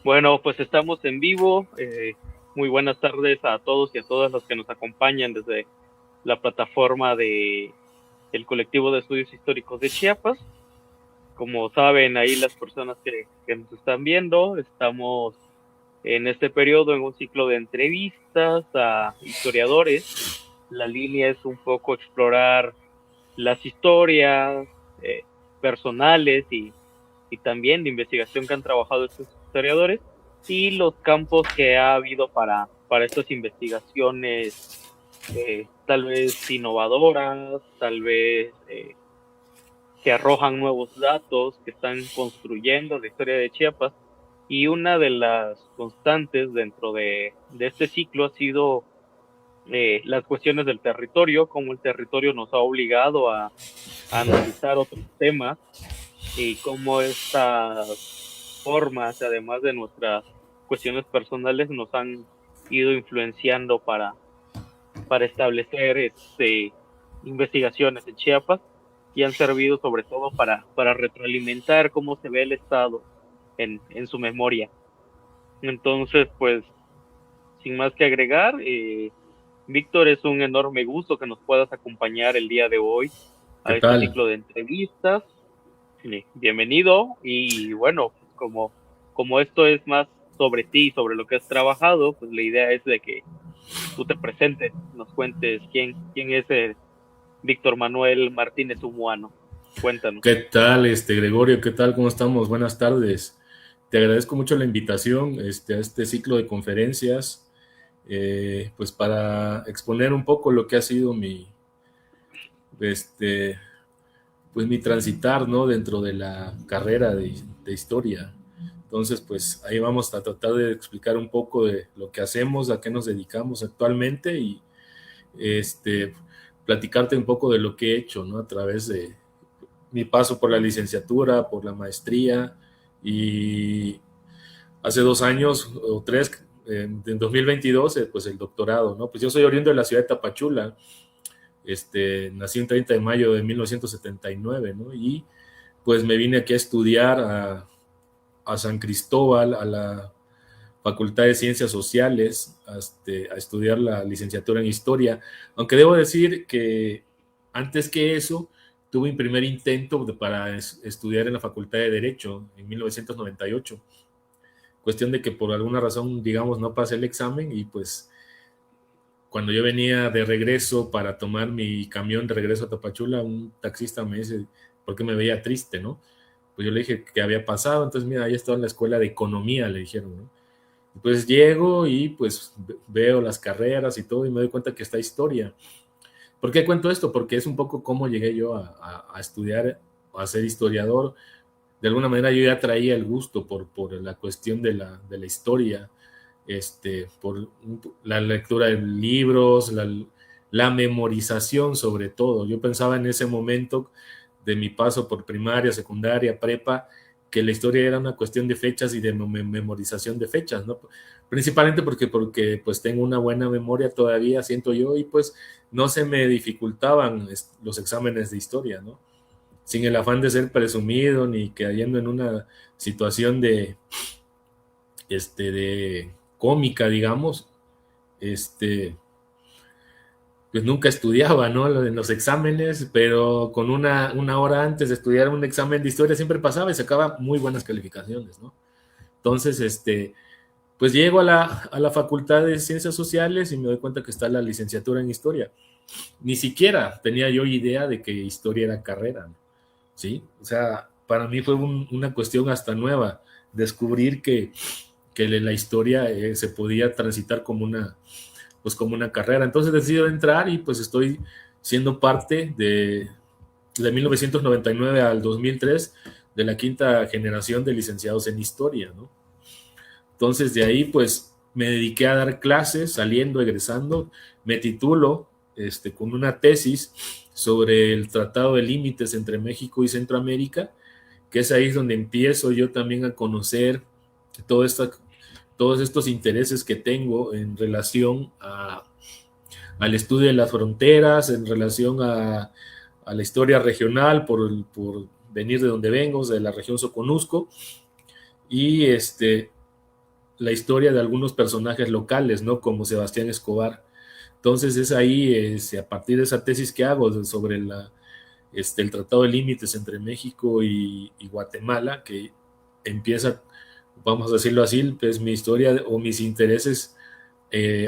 Bueno, pues estamos en vivo. Muy buenas tardes a todos y a todas los que nos acompañan desde la plataforma de el colectivo de estudios históricos de Chiapas. Como saben, ahí las personas que nos están viendo, estamos en este periodo en un ciclo de entrevistas a historiadores. La línea es un poco explorar las historias eh, personales y también de investigación que han trabajado estos historiadores y los campos que ha habido para estas investigaciones, tal vez innovadoras, tal vez que arrojan nuevos datos, que están construyendo la historia de Chiapas. Y una de las constantes dentro de este ciclo ha sido las cuestiones del territorio, cómo el territorio nos ha obligado a analizar otros temas y cómo estas formas, además de nuestras cuestiones personales, nos han ido influenciando para establecer investigaciones en Chiapas y han servido sobre todo para retroalimentar cómo se ve el Estado en su memoria. Entonces, pues, sin más que agregar, Víctor, es un enorme gusto que nos puedas acompañar el día de hoy ¿Qué a este tal? ciclo de entrevistas. Bienvenido y bueno, como esto es más sobre ti, sobre lo que has trabajado, pues la idea es de que tú te presentes, nos cuentes quién es Víctor Manuel Martínez Umuano. Cuéntanos. ¿Qué tal, Gregorio? ¿Qué tal? ¿Cómo estamos? Buenas tardes. Te agradezco mucho la invitación, a este ciclo de conferencias, pues para exponer un poco lo que ha sido este, pues mi transitar, ¿no? Dentro de la carrera de historia. Entonces, pues ahí vamos a tratar de explicar un poco de lo que hacemos, a qué nos dedicamos actualmente y, este, platicarte un poco de lo que he hecho, ¿no? A través de mi paso por la licenciatura, por la maestría y hace 2 años o tres, en 2022, pues el doctorado, ¿no? Pues yo soy oriundo de la ciudad de Tapachula, nací el 30 de mayo de 1979, ¿no? Y pues me vine aquí a estudiar a San Cristóbal, a la Facultad de Ciencias Sociales, a estudiar la licenciatura en Historia, aunque debo decir que antes que eso tuve mi primer intento para estudiar en la Facultad de Derecho en 1998, cuestión de que por alguna razón, digamos, no pasé el examen y pues cuando yo venía de regreso para tomar mi camión de regreso a Tapachula, un taxista me dice, ¿por qué me veía triste, no? Pues yo le dije que había pasado, entonces mira, ahí estaba en la escuela de economía, le dijeron, ¿no? Pues llego y pues veo las carreras y todo y me doy cuenta que está historia. ¿Por qué cuento esto? Porque es un poco cómo llegué yo a estudiar, a ser historiador. De alguna manera yo ya traía el gusto por la cuestión de la historia, por la lectura de libros, la memorización sobre todo. Yo pensaba en ese momento de mi paso por primaria, secundaria, prepa, que la historia era una cuestión de fechas y de memorización de fechas, ¿no? Principalmente porque pues tengo una buena memoria todavía, siento yo, y pues no se me dificultaban los exámenes de historia, ¿no? Sin el afán de ser presumido ni cayendo en una situación de cómica, digamos, este, pues nunca estudiaba, ¿no? En los exámenes, pero con una hora antes de estudiar un examen de historia siempre pasaba y sacaba muy buenas calificaciones, ¿no? Entonces, pues llego a la Facultad de Ciencias Sociales y me doy cuenta que está la licenciatura en Historia. Ni siquiera tenía yo idea de que Historia era carrera, ¿no? ¿Sí? O sea, para mí fue una cuestión hasta nueva, descubrir que la historia se podía transitar pues como una carrera. Entonces decido entrar y pues estoy siendo parte de 1999 al 2003 de la quinta generación de licenciados en historia, ¿no? Entonces de ahí pues me dediqué a dar clases, saliendo, egresando, me titulo con una tesis sobre el Tratado de Límites entre México y Centroamérica, que es ahí donde empiezo yo también a conocer todo esta, todos estos intereses que tengo en relación al estudio de las fronteras, en relación a la historia regional, por venir de donde vengo, de la región Soconusco, y la historia de algunos personajes locales, ¿no? Como Sebastián Escobar. Entonces es ahí, a partir de esa tesis que hago sobre el Tratado de Límites entre México y Guatemala, que empieza, vamos a decirlo así, pues mi historia o mis intereses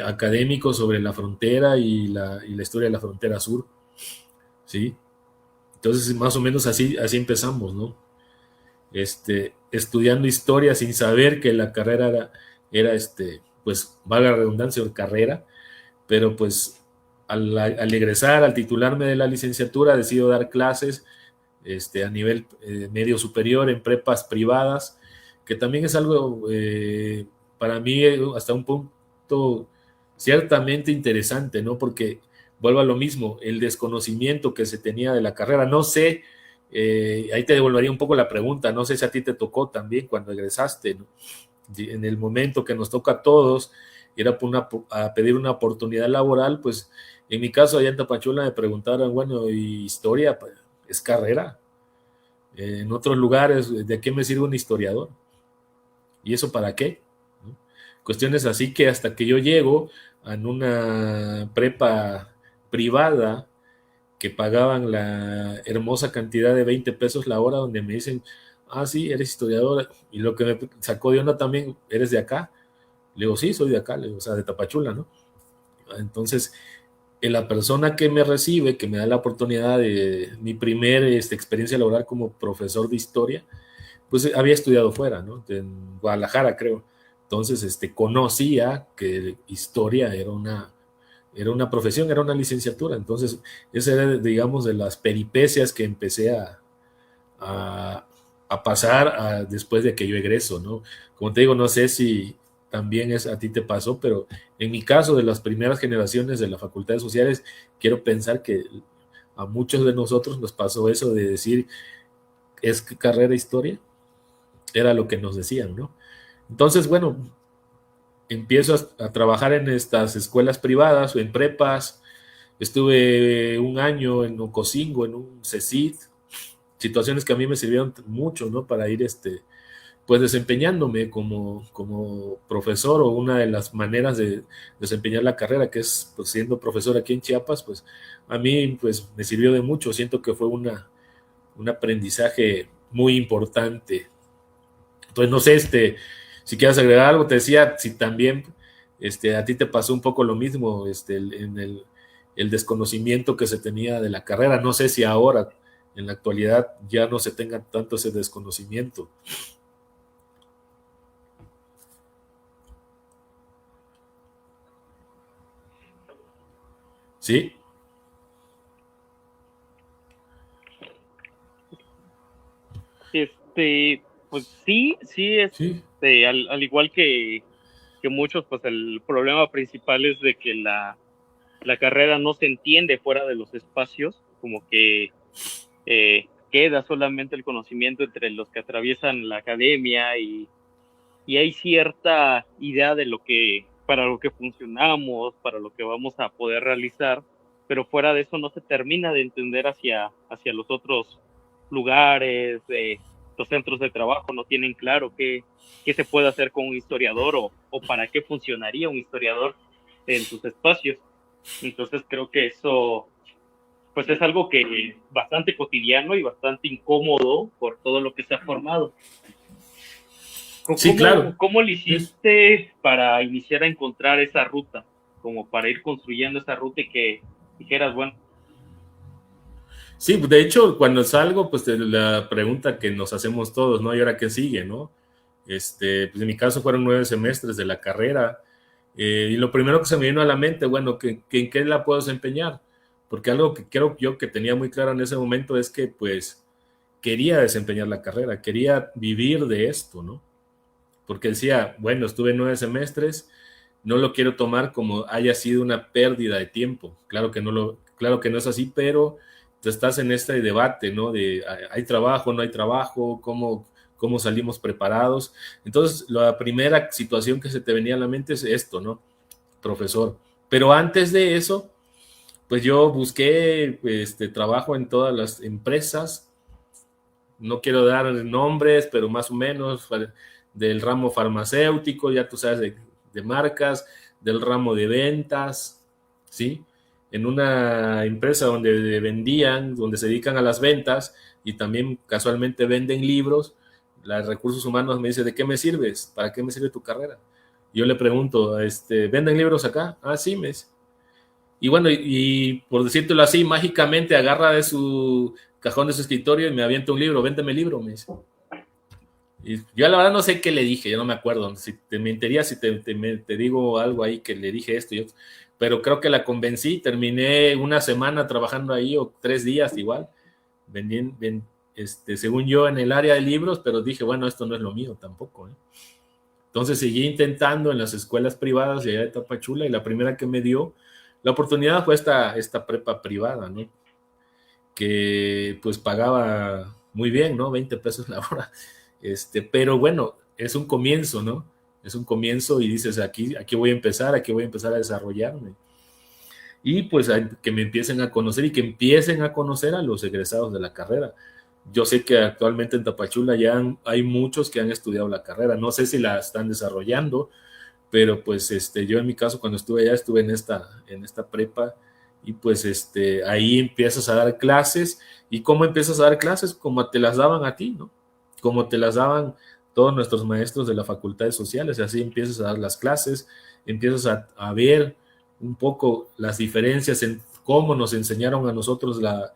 académicos sobre la frontera y la historia de la frontera sur, ¿sí? Entonces, más o menos así empezamos, ¿no? Estudiando historia sin saber que la carrera era pues, valga la redundancia, carrera, pero pues al egresar, al titularme de la licenciatura, decido dar clases a nivel medio superior en prepas privadas, que también es algo para mí hasta un punto ciertamente interesante, ¿no? Porque vuelvo a lo mismo, el desconocimiento que se tenía de la carrera. No sé, ahí te devolvería un poco la pregunta, no sé si a ti te tocó también cuando egresaste, ¿no? En el momento que nos toca a todos, era a pedir una oportunidad laboral, pues en mi caso allá en Tapachula me preguntaron, bueno, ¿y historia? Pues, es carrera. En otros lugares, ¿de qué me sirve un historiador? ¿Y eso para qué? ¿No? Cuestiones así que hasta que yo llego en una prepa privada que pagaban la hermosa cantidad de 20 pesos la hora, donde me dicen, ah, sí, eres historiador, y lo que me sacó de onda también, ¿eres de acá? Le digo, sí, soy de acá, le digo, o sea, de Tapachula, ¿no? Entonces, la persona que me recibe, que me da la oportunidad de mi primer experiencia laboral como profesor de historia, pues había estudiado fuera, ¿no? En Guadalajara, creo. Entonces, conocía que historia era una profesión, era una licenciatura. Entonces, esa era, digamos, de las peripecias que empecé a, a pasar después de que yo egreso, ¿no? Como te digo, no sé si también a ti te pasó, pero en mi caso, de las primeras generaciones de la Facultad de Sociales, quiero pensar que a muchos de nosotros nos pasó eso de decir, ¿es carrera historia? Era lo que nos decían, ¿no? Entonces, bueno, empiezo a trabajar en estas escuelas privadas o en prepas. Estuve un año en Ocosingo, en un CECIT, situaciones que a mí me sirvieron mucho, ¿no? Para ir, pues desempeñándome como profesor, o una de las maneras de desempeñar la carrera, que es pues, siendo profesor aquí en Chiapas, pues a mí pues me sirvió de mucho. Siento que fue un aprendizaje muy importante. Entonces, no sé, si quieres agregar algo, te decía, si también a ti te pasó un poco lo mismo, en el desconocimiento que se tenía de la carrera. No sé si ahora, en la actualidad, ya no se tenga tanto ese desconocimiento. ¿Sí? Pues sí, sí, Sí, al igual que muchos, pues el problema principal es de que la carrera no se entiende fuera de los espacios, como que queda solamente el conocimiento entre los que atraviesan la academia y hay cierta idea de para lo que funcionamos, para lo que vamos a poder realizar, pero fuera de eso no se termina de entender hacia los otros lugares, los centros de trabajo no tienen claro qué se puede hacer con un historiador o para qué funcionaría un historiador en sus espacios. Entonces creo que eso pues es algo que es bastante cotidiano y bastante incómodo por todo lo que se ha formado. sí, claro. ¿Cómo le Es- hiciste para iniciar a encontrar esa ruta? Como para ir construyendo esa ruta y que dijeras, bueno, Sí, de hecho, cuando salgo, pues la pregunta que nos hacemos todos, ¿no? ¿Y ahora qué sigue, no? Pues en mi caso fueron 9 semestres de la carrera, y lo primero que se me vino a la mente, bueno, ¿en qué la puedo desempeñar? Porque algo que creo yo que tenía muy claro en ese momento es que, pues, quería desempeñar la carrera, quería vivir de esto, ¿no? Porque decía, bueno, estuve 9 semestres, no lo quiero tomar como haya sido una pérdida de tiempo. Claro que no es así, pero tú estás en este debate, ¿no? De hay trabajo, no hay trabajo, cómo salimos preparados. Entonces, la primera situación que se te venía a la mente es esto, ¿no? Profesor. Pero antes de eso, pues yo busqué trabajo en todas las empresas. No quiero dar nombres, pero más o menos del ramo farmacéutico, ya tú sabes, de marcas, del ramo de ventas, ¿sí? En una empresa donde vendían, donde se dedican a las ventas y también casualmente venden libros, los recursos humanos me dice, ¿de qué me sirves? ¿Para qué me sirve tu carrera? Yo le pregunto, ¿venden libros acá? Ah, sí, me dice. Y bueno, y por decírtelo así, mágicamente agarra de su cajón de su escritorio y me avienta un libro, véndeme el libro, me dice. Y yo la verdad no sé qué le dije, yo no me acuerdo, si te mentiría si te digo algo ahí que le dije esto, pero creo que la convencí, terminé una semana trabajando ahí o 3 días igual, vendiendo, según yo en el área de libros, pero dije, bueno, esto no es lo mío tampoco, ¿eh? Entonces seguí intentando en las escuelas privadas de allá de Tapachula y la primera que me dio la oportunidad fue esta prepa privada, ¿no? Que pues pagaba muy bien, ¿no? 20 pesos la hora. Pero bueno, es un comienzo, ¿no? Es un comienzo y dices, aquí voy a empezar a desarrollarme. Y pues que me empiecen a conocer y que empiecen a conocer a los egresados de la carrera. Yo sé que actualmente en Tapachula ya hay muchos que han estudiado la carrera, no sé si la están desarrollando, pero pues yo en mi caso cuando estuve allá estuve en esta prepa y pues ahí empiezas a dar clases. ¿Y cómo empiezas a dar clases? Como te las daban a ti, ¿no? Como te las daban todos nuestros maestros de la Facultad de Sociales, y así empiezas a dar las clases, empiezas a ver un poco las diferencias en cómo nos enseñaron a nosotros la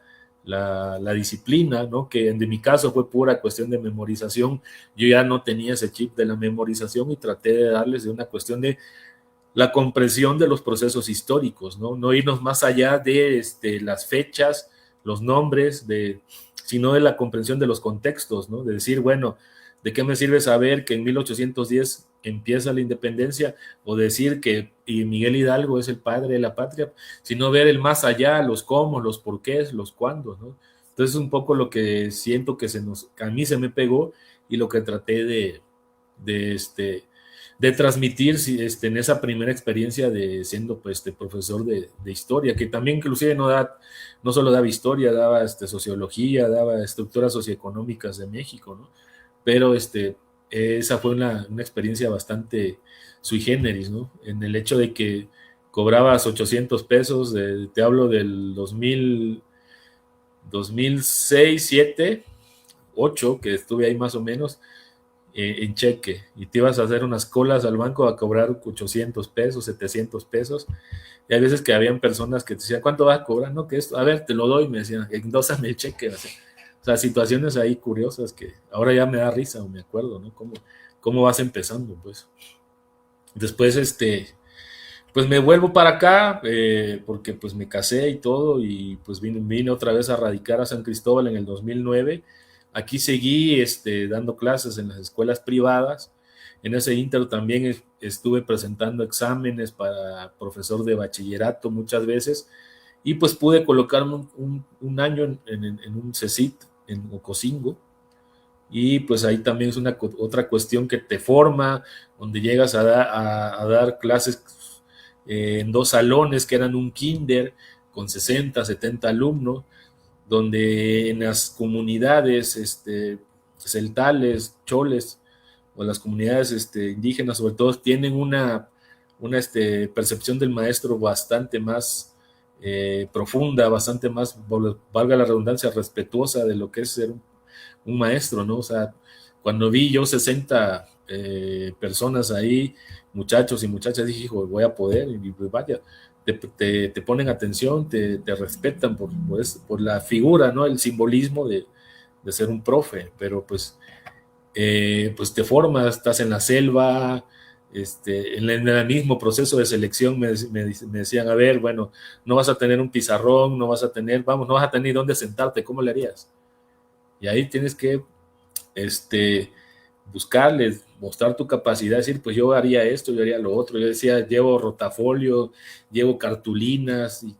disciplina, ¿no? Que en mi caso fue pura cuestión de memorización. Yo ya no tenía ese chip de la memorización y traté de darles de una cuestión de la comprensión de los procesos históricos, ¿no? No irnos más allá de las fechas, los nombres, sino de la comprensión de los contextos, ¿no? De decir, bueno, ¿de qué me sirve saber que en 1810 empieza la independencia o decir que Miguel Hidalgo es el padre de la patria, sino ver el más allá, los cómo, los porqués, los cuándos, ¿no? Entonces, un poco lo que siento que a mí se me pegó y lo que traté de, de transmitir en esa primera experiencia de siendo pues, profesor de historia, que también inclusive no solo daba historia, daba sociología, daba estructuras socioeconómicas de México, ¿no? Pero esa fue una experiencia bastante sui generis, ¿no? En el hecho de que cobrabas 800 pesos, te hablo del 2006, 7, 8, que estuve ahí más o menos, en cheque, y te ibas a hacer unas colas al banco a cobrar 800 pesos, 700 pesos, y hay veces que habían personas que te decían, ¿cuánto vas a cobrar? No, que esto, a ver, te lo doy, me decían, endósame el cheque, o sea, situaciones ahí curiosas que ahora ya me da risa o me acuerdo, ¿no? ¿Cómo vas empezando, pues? Después, pues me vuelvo para acá, porque pues me casé y todo, y pues vine otra vez a radicar a San Cristóbal en el 2009. Aquí seguí dando clases en las escuelas privadas. En ese inter también estuve presentando exámenes para profesor de bachillerato muchas veces, y pues pude colocarme un año en un CECIT en Ocosingo, y pues ahí también es otra cuestión que te forma, donde llegas a dar clases en 2 salones que eran un kinder con 60, 70 alumnos, donde en las comunidades celtales, choles, o las comunidades indígenas sobre todo, tienen una percepción del maestro bastante más profunda, bastante más, valga la redundancia, respetuosa de lo que es ser un maestro, ¿no? O sea, cuando vi yo 60 personas ahí, muchachos y muchachas, dije, hijo, voy a poder, y pues vaya, te ponen atención, te respetan por la figura, ¿no? El simbolismo de ser un profe, pero pues te formas, estás en la selva, en el mismo proceso de selección me decían, a ver, bueno, no vas a tener un pizarrón, no vas a tener ni dónde sentarte, ¿cómo le harías? Y ahí tienes que buscarles, mostrar tu capacidad, decir, pues yo haría esto, yo haría lo otro. Yo decía, llevo rotafolio, llevo cartulinas, o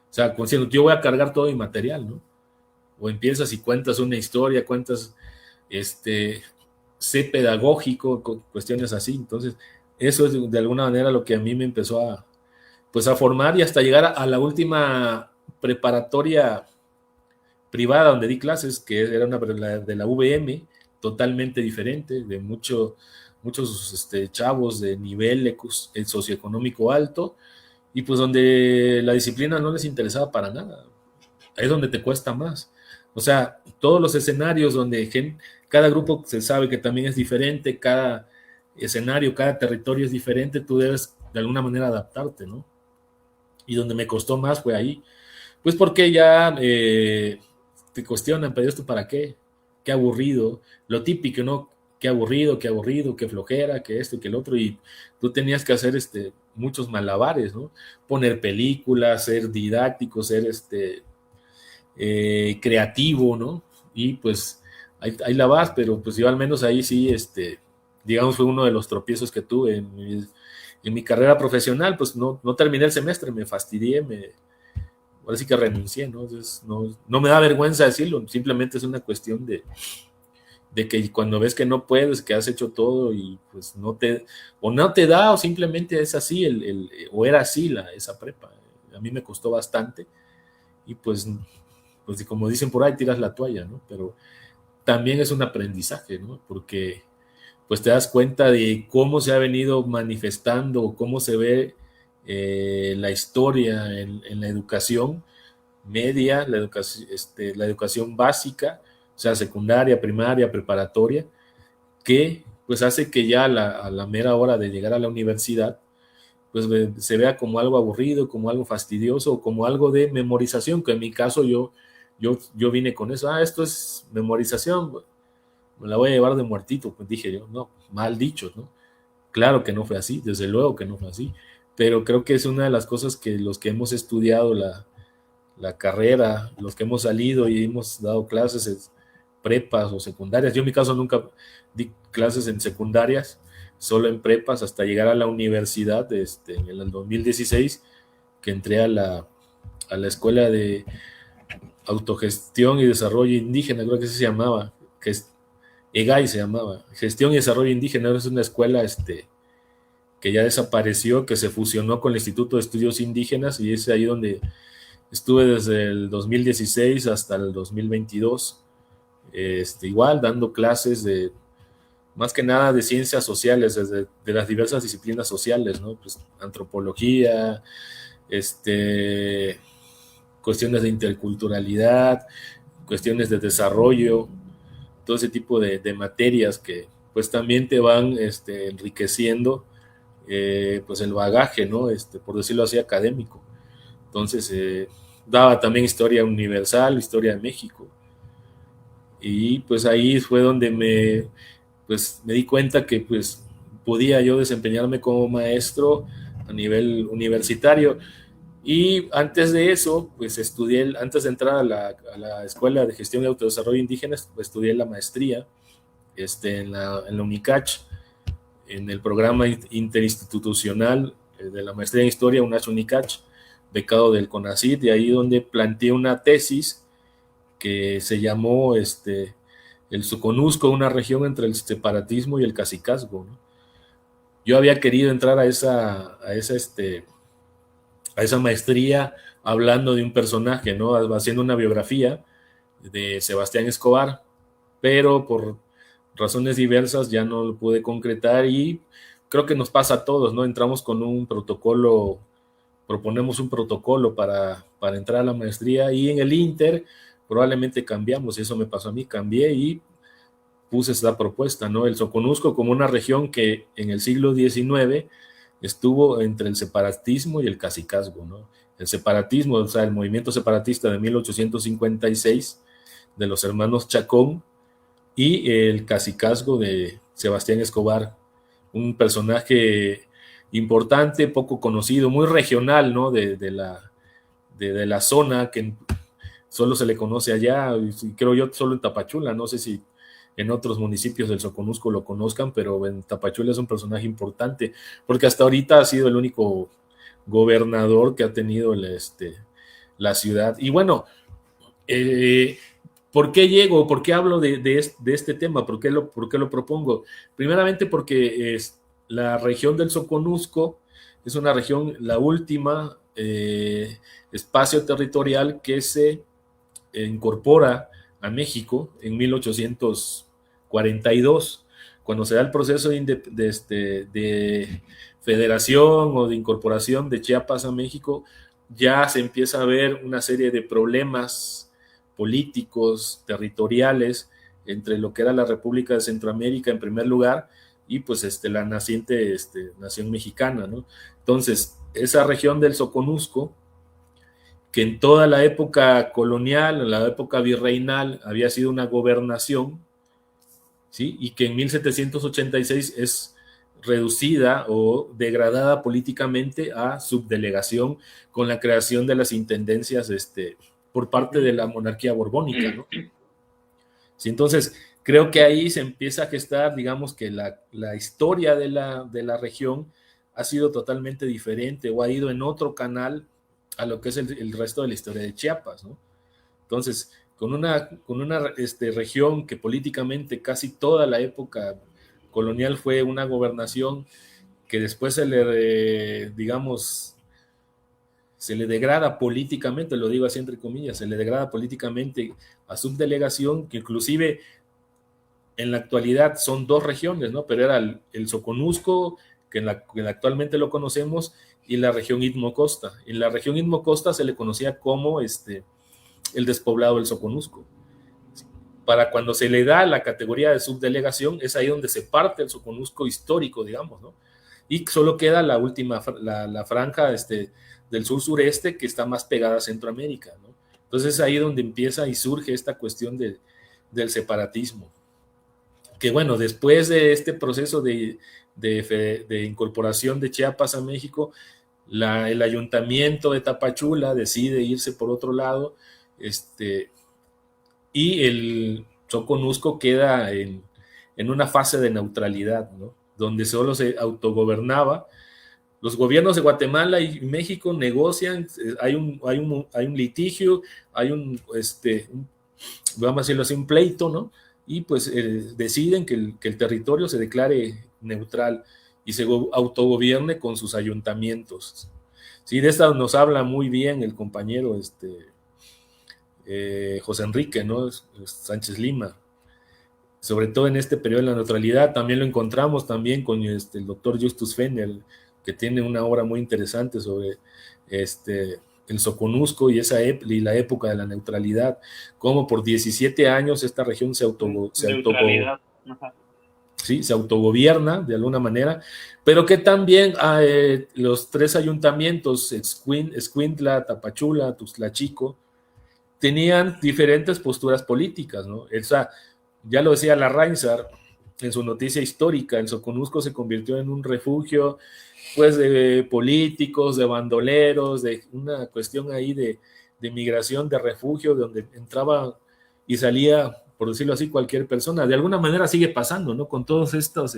sea, como diciendo, yo voy a cargar todo mi material, ¿no? O empiezas y cuentas una historia, sé pedagógico, cuestiones así. Entonces, eso es de alguna manera lo que a mí me empezó pues a formar, y hasta llegar a la última preparatoria privada donde di clases, que era una de la VM, totalmente diferente, de muchos chavos de nivel socioeconómico alto, y pues donde la disciplina no les interesaba para nada. Ahí es donde te cuesta más. O sea, todos los escenarios donde cada grupo se sabe que también es diferente, cada escenario, cada territorio es diferente, tú debes de alguna manera adaptarte, ¿no? Y donde me costó más fue ahí. Pues porque ya te cuestionan, pero esto para qué, qué aburrido, lo típico, ¿no? Qué aburrido, qué flojera, que esto, que el otro, y tú tenías que hacer muchos malabares, ¿no? Poner películas, ser didáctico, ser creativo, ¿no? Y pues ahí la vas, pero pues yo al menos ahí sí, digamos, fue uno de los tropiezos que tuve en mi carrera profesional, pues no terminé el semestre, me fastidié, ahora sí que renuncié, ¿no? Entonces, no me da vergüenza decirlo, simplemente es una cuestión de que cuando ves que no puedes, que has hecho todo y pues no te da, o simplemente es así, o era así esa prepa. A mí me costó bastante y pues como dicen por ahí, tiras la toalla, ¿no? Pero también es un aprendizaje, ¿no? Porque pues te das cuenta de cómo se ha venido manifestando, cómo se ve la historia en la educación media, la educación básica, o sea, secundaria, primaria, preparatoria, que pues hace que ya a la mera hora de llegar a la universidad, pues se vea como algo aburrido, como algo fastidioso, o como algo de memorización, que en mi caso yo vine con eso, esto es memorización, me la voy a llevar de muertito, pues dije yo, no, mal dicho, ¿no? Claro que no fue así, desde luego que no fue así, pero creo que es una de las cosas que los que hemos estudiado la carrera, los que hemos salido y hemos dado clases en prepas o secundarias, yo en mi caso nunca di clases en secundarias, solo en prepas hasta llegar a la universidad en el 2016, que entré a la escuela de autogestión y desarrollo indígena, creo que así se llamaba, que es EGAI se llamaba, Gestión y Desarrollo Indígena. Es una escuela que ya desapareció, que se fusionó con el Instituto de Estudios Indígenas, y es ahí donde estuve desde el 2016 hasta el 2022, igual dando clases más que nada de ciencias sociales, de las diversas disciplinas sociales, ¿no? Pues, antropología, cuestiones de interculturalidad, cuestiones de desarrollo, todo ese tipo de materias que pues también te van enriqueciendo pues el bagaje, ¿no? Por decirlo así, académico. Entonces, daba también historia universal, historia de México. Y pues ahí fue donde me di cuenta que pues podía yo desempeñarme como maestro a nivel universitario. Y antes de eso, pues antes de entrar a la Escuela de Gestión y Autodesarrollo Indígenas, pues estudié la maestría en la UNICACH, en el programa interinstitucional de la maestría en Historia, UNACH UNICACH, becado del CONACYT, y ahí donde planteé una tesis que se llamó el Soconusco, una región entre el separatismo y el cacicazgo, ¿no? Yo había querido entrar a esa maestría hablando de un personaje, ¿no? Haciendo una biografía de Sebastián Escobar, pero por razones diversas ya no lo pude concretar, y creo que nos pasa a todos, ¿no? Entramos con un protocolo, proponemos un protocolo para entrar a la maestría, y en el Inter probablemente cambiamos, y eso me pasó a mí, cambié y puse esta propuesta, ¿no? El Soconusco como una región que en el siglo XIX estuvo entre el separatismo y el cacicazgo, ¿no? El separatismo, o sea, el movimiento separatista de 1856 de los hermanos Chacón, y el cacicazgo de Sebastián Escobar, un personaje importante, poco conocido, muy regional, ¿no? De la zona, que solo se le conoce allá, y creo yo solo en Tapachula, no sé si en otros municipios del Soconusco lo conozcan, pero en Tapachula es un personaje importante, porque hasta ahorita ha sido el único gobernador que ha tenido la ciudad. Y bueno, ¿por qué llego? ¿Por qué hablo de este tema? ¿Por qué lo propongo? Primeramente porque la región del Soconusco es una región, la última espacio territorial que se incorpora a México en 1800 42, cuando se da el proceso de federación o de incorporación de Chiapas a México, ya se empieza a ver una serie de problemas políticos, territoriales, entre lo que era la República de Centroamérica en primer lugar y pues la naciente nación mexicana, ¿no? Entonces, esa región del Soconusco, que en toda la época colonial, en la época virreinal, había sido una gobernación, ¿sí? Y que en 1786 es reducida o degradada políticamente a subdelegación con la creación de las intendencias por parte de la monarquía borbónica, ¿no? Sí, entonces, creo que ahí se empieza a gestar, digamos que la historia de la región ha sido totalmente diferente o ha ido en otro canal a lo que es el resto de la historia de Chiapas, ¿no? Entonces, con una región que políticamente casi toda la época colonial fue una gobernación que después digamos, se le degrada políticamente, lo digo así entre comillas, se le degrada políticamente a subdelegación, que inclusive en la actualidad son dos regiones, ¿no? Pero era el Soconusco, que actualmente lo conocemos, y la región Istmo-Costa. En la región Istmo-Costa se le conocía como el despoblado del Soconusco. Para cuando se le da la categoría de subdelegación, es ahí donde se parte el Soconusco histórico, digamos, ¿no? Y solo queda la última, la franja del sur-sureste, que está más pegada a Centroamérica, ¿no? Entonces es ahí donde empieza y surge esta cuestión del separatismo. Que bueno, después de este proceso de incorporación de Chiapas a México, el ayuntamiento de Tapachula decide irse por otro lado, y el Soconusco queda en una fase de neutralidad, ¿no? Donde solo se autogobernaba. Los gobiernos de Guatemala y México negocian, hay un litigio, hay vamos a decirlo así, un pleito, ¿no? Y pues deciden que el territorio se declare neutral y se autogobierne con sus ayuntamientos. Sí, de esta nos habla muy bien el compañero José Enrique, ¿no? Sánchez Lima, sobre todo en este periodo de la neutralidad. También lo encontramos también con el doctor Justus Fennel, que tiene una obra muy interesante sobre el Soconusco y la época de la neutralidad, como por 17 años esta región se autogobierna de alguna manera, pero que también los tres ayuntamientos, Escuintla, Tapachula, Tuxtlachico, tenían diferentes posturas políticas, ¿no? O sea, ya lo decía Larrainzar en su noticia histórica, el Soconusco se convirtió en un refugio, pues, de políticos, de bandoleros, de una cuestión ahí de migración, de refugio, donde entraba y salía, por decirlo así, cualquier persona. De alguna manera sigue pasando, ¿no? Con todos estos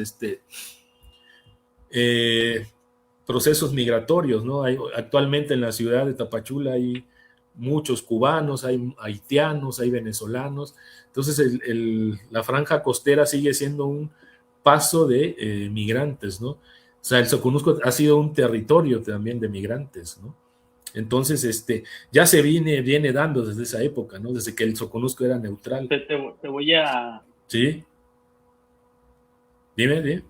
procesos migratorios, ¿no? Actualmente en la ciudad de Tapachula hay muchos cubanos, hay haitianos, hay venezolanos. Entonces la franja costera sigue siendo un paso de migrantes, ¿no? O sea, el Soconusco ha sido un territorio también de migrantes, ¿no? Entonces, ya se viene dando desde esa época, ¿no? Desde que el Soconusco era neutral. Te voy a... Sí. Dime.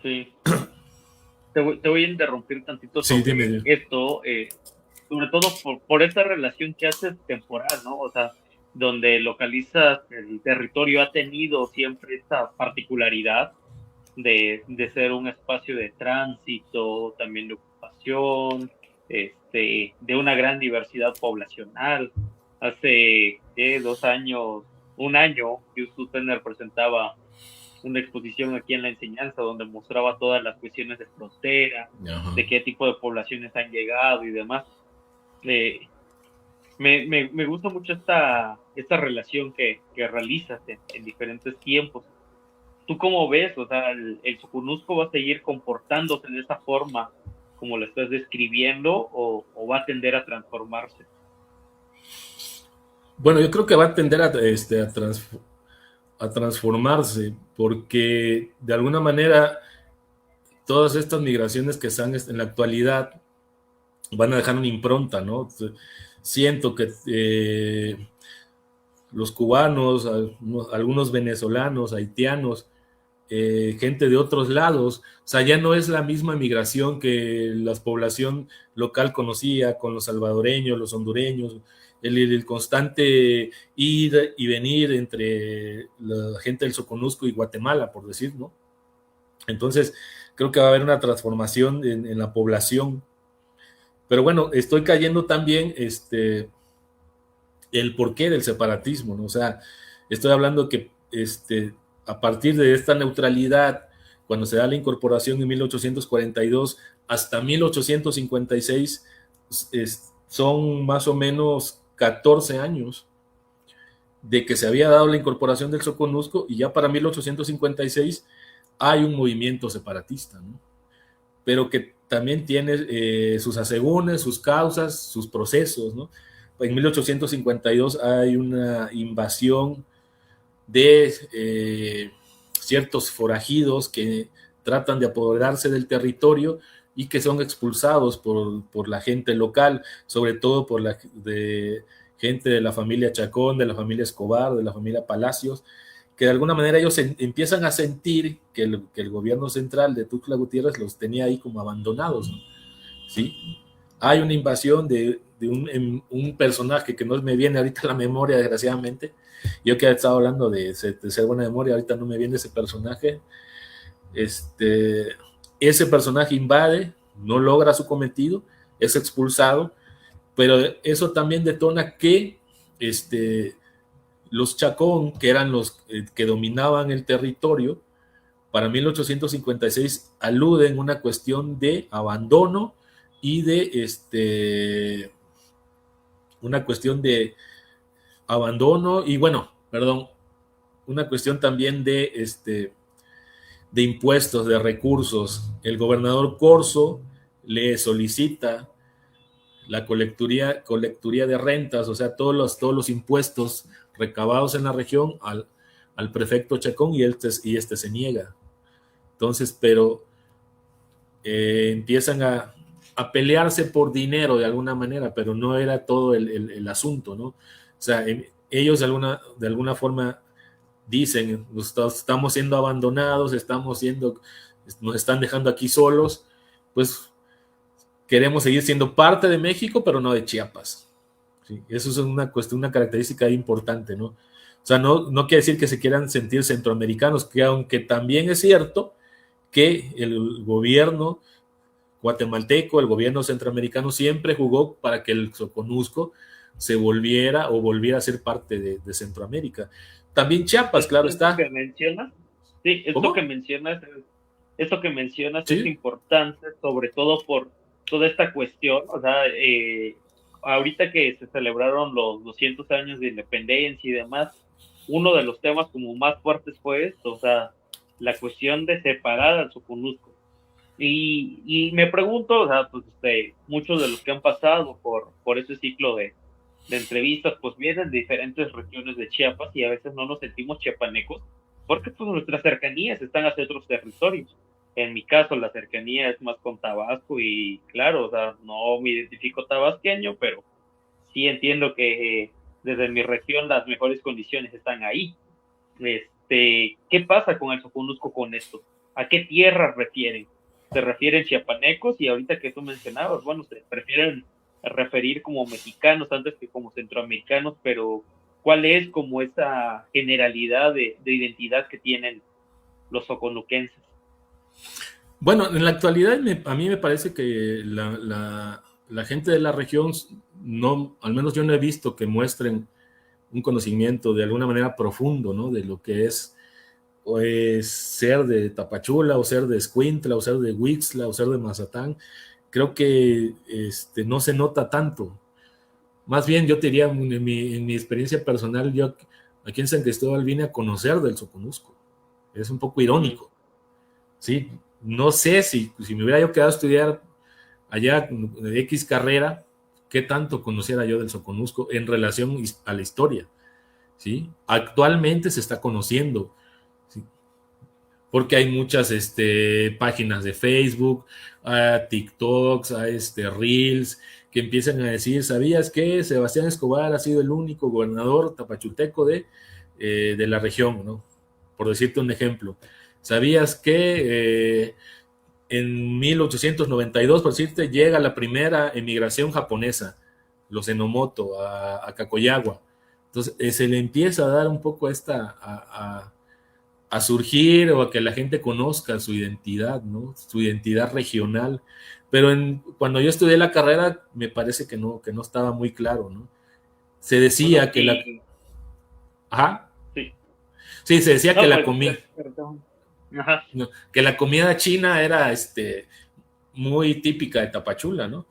Sí. Te voy a interrumpir tantito sobre dime. esto, sobre todo por esta relación que haces temporal, ¿no? O sea, donde localizas el territorio ha tenido siempre esta particularidad de ser un espacio de tránsito, también de ocupación, de una gran diversidad poblacional. Hace 2 años, un año, Justus Fenner presentaba una exposición aquí en La Enseñanza donde mostraba todas las cuestiones de frontera, Ajá. de qué tipo de poblaciones han llegado y demás. Me gusta mucho esta relación que realizas en diferentes tiempos. ¿Tú cómo ves? O sea, ¿el Soconusco va a seguir comportándose de esa forma como lo estás describiendo o va a tender a transformarse? Bueno, yo creo que va a tender a transformarse, porque de alguna manera todas estas migraciones que están en la actualidad van a dejar una impronta, ¿no? Siento que los cubanos, algunos venezolanos, haitianos, gente de otros lados. O sea, ya no es la misma migración que la población local conocía con los salvadoreños, los hondureños, el constante ir y venir entre la gente del Soconusco y Guatemala, por decir, ¿no? Entonces, creo que va a haber una transformación en la población. Pero bueno, estoy cayendo también el porqué del separatismo, ¿no? O sea, estoy hablando que a partir de esta neutralidad, cuando se da la incorporación en 1842 hasta 1856, son más o menos 14 años de que se había dado la incorporación del Soconusco, y ya para 1856 hay un movimiento separatista, ¿no? Pero que también tiene sus asegúnes, sus causas, sus procesos, ¿no? En 1852 hay una invasión de ciertos forajidos que tratan de apoderarse del territorio y que son expulsados por la gente local, sobre todo por gente de la familia Chacón, de la familia Escobar, de la familia Palacios, que de alguna manera ellos empiezan a sentir que el gobierno central de Tuxtla Gutiérrez los tenía ahí como abandonados, ¿no? ¿Sí? Hay una invasión de un personaje que no me viene ahorita a la memoria, desgraciadamente. Yo que he estado hablando de ser buena memoria, ahorita no me viene ese personaje. Ese personaje invade, no logra su cometido, es expulsado, pero eso también detona que los Chacón, que eran los que dominaban el territorio, para 1856 aluden una cuestión de abandono y de una cuestión de abandono y bueno, perdón, una cuestión también de impuestos, de recursos. El gobernador Corso le solicita la colecturía de rentas, o sea, todos los impuestos recabados en la región al prefecto Chacón, y este se niega. Entonces, pero empiezan a pelearse por dinero de alguna manera, pero no era todo el asunto, ¿no? O sea, ellos de alguna forma dicen, estamos siendo abandonados, nos están dejando aquí solos, pues queremos seguir siendo parte de México, pero no de Chiapas. ¿Sí? Eso es una cuestión, una característica importante, ¿no? O sea, no quiere decir que se quieran sentir centroamericanos, que aunque también es cierto que el gobierno guatemalteco, el gobierno centroamericano siempre jugó para que el Soconusco se volviera a ser parte de Centroamérica. También Chiapas, claro está. está. Que mencionas, sí, esto que mencionas es ¿Sí? importante, sobre todo por toda esta cuestión. O sea, ahorita que se celebraron los 200 años de independencia y demás, uno de los temas como más fuertes fue esto, o sea, la cuestión de separar al Soconusco. Y me pregunto, o sea, pues muchos de los que han pasado por ese ciclo de entrevistas, pues vienen de diferentes regiones de Chiapas y a veces no nos sentimos chiapanecos porque pues nuestras cercanías están hacia otros territorios. En mi caso, la cercanía es más con Tabasco y claro, o sea, no me identifico tabasqueño, pero sí entiendo que desde mi región las mejores condiciones están ahí. ¿Qué pasa con el Soconusco con esto? ¿A qué tierras refieren? Se refieren chiapanecos y ahorita que tú mencionabas, bueno, se prefieren referir como mexicanos antes que como centroamericanos, pero ¿cuál es como esa generalidad de identidad que tienen los soconuquenses? Bueno, en la actualidad a mí me parece que la gente de la región, no, al menos yo no he visto que muestren un conocimiento de alguna manera profundo, ¿no? De lo que es ser de Tapachula, o ser de Escuintla, o ser de Huixla, o ser de Mazatán. Creo que no se nota tanto. Más bien, yo te diría, en mi experiencia personal, yo aquí en San Cristóbal vine a conocer del Soconusco. Es un poco irónico. ¿Sí? No sé si me hubiera yo quedado a estudiar allá de X carrera, qué tanto conociera yo del Soconusco en relación a la historia. ¿Sí? Actualmente se está conociendo. ¿Sí? porque hay muchas páginas de Facebook, TikToks, Reels, que empiezan a decir, ¿sabías que Sebastián Escobar ha sido el único gobernador tapachuteco de la región, ¿no? Por decirte un ejemplo. ¿Sabías que en 1892, por decirte, llega la primera emigración japonesa, los Enomoto, a Cacoyagua? Entonces, se le empieza a dar un poco a surgir o a que la gente conozca su identidad, ¿no? Su identidad regional. Pero cuando yo estudié la carrera, me parece que no estaba muy claro, ¿no? Se Bueno, decía que la... y Ajá. sí, Sí, se decía que no, la pues, comida... perdón. Ajá. No, que la comida china era muy típica de Tapachula, ¿no?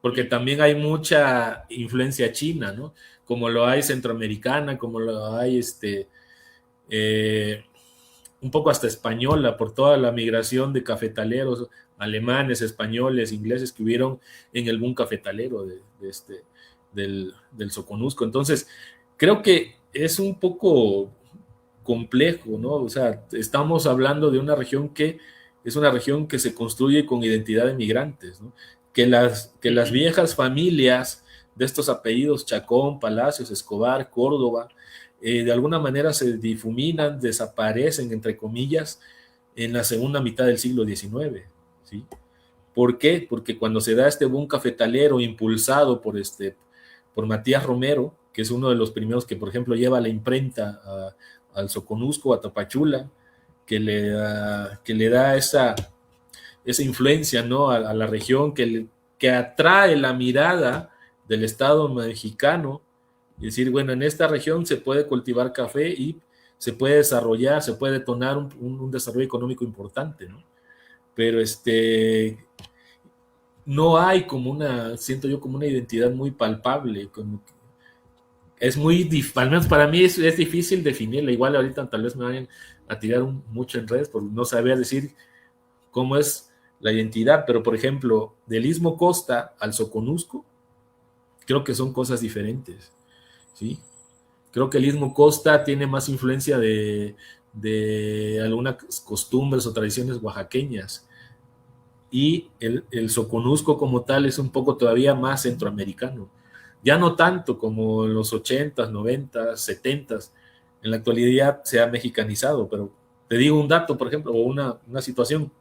Porque Mm. también hay mucha influencia china, ¿no? Como lo hay centroamericana, como lo hay eh, un poco hasta española, por toda la migración de cafetaleros alemanes, españoles, ingleses que hubieron en el boom cafetalero del Soconusco. Entonces, creo que es un poco complejo, ¿no? O sea, estamos hablando de una región que es una región que se construye con identidad de migrantes, ¿no? Que las Ujú. viejas familias de estos apellidos Chacón, Palacios, Escobar, Córdoba, de alguna manera se difuminan, desaparecen, entre comillas, en la segunda mitad del siglo XIX, ¿sí? ¿Por qué? Porque cuando se da este boom cafetalero impulsado por Matías Romero, que es uno de los primeros que, por ejemplo, lleva la imprenta al Soconusco, a Tapachula, que le da esa influencia, ¿no? a la región, que atrae la mirada del Estado mexicano, y decir, bueno, en esta región se puede cultivar café y se puede desarrollar, se puede detonar un desarrollo económico importante, ¿no? Pero no hay siento yo como una identidad muy palpable, como que es al menos para mí es difícil definirla. Igual ahorita tal vez me vayan a tirar mucho en redes por no saber decir cómo es la identidad, pero por ejemplo, del Istmo Costa al Soconusco, creo que son cosas diferentes, ¿sí? Creo que el Istmo Costa tiene más influencia de algunas costumbres o tradiciones oaxaqueñas, y el Soconusco como tal es un poco todavía más centroamericano. Ya no tanto como en los 80s, 90s, 70s. En la actualidad se ha mexicanizado, pero te digo un dato, por ejemplo, o una situación.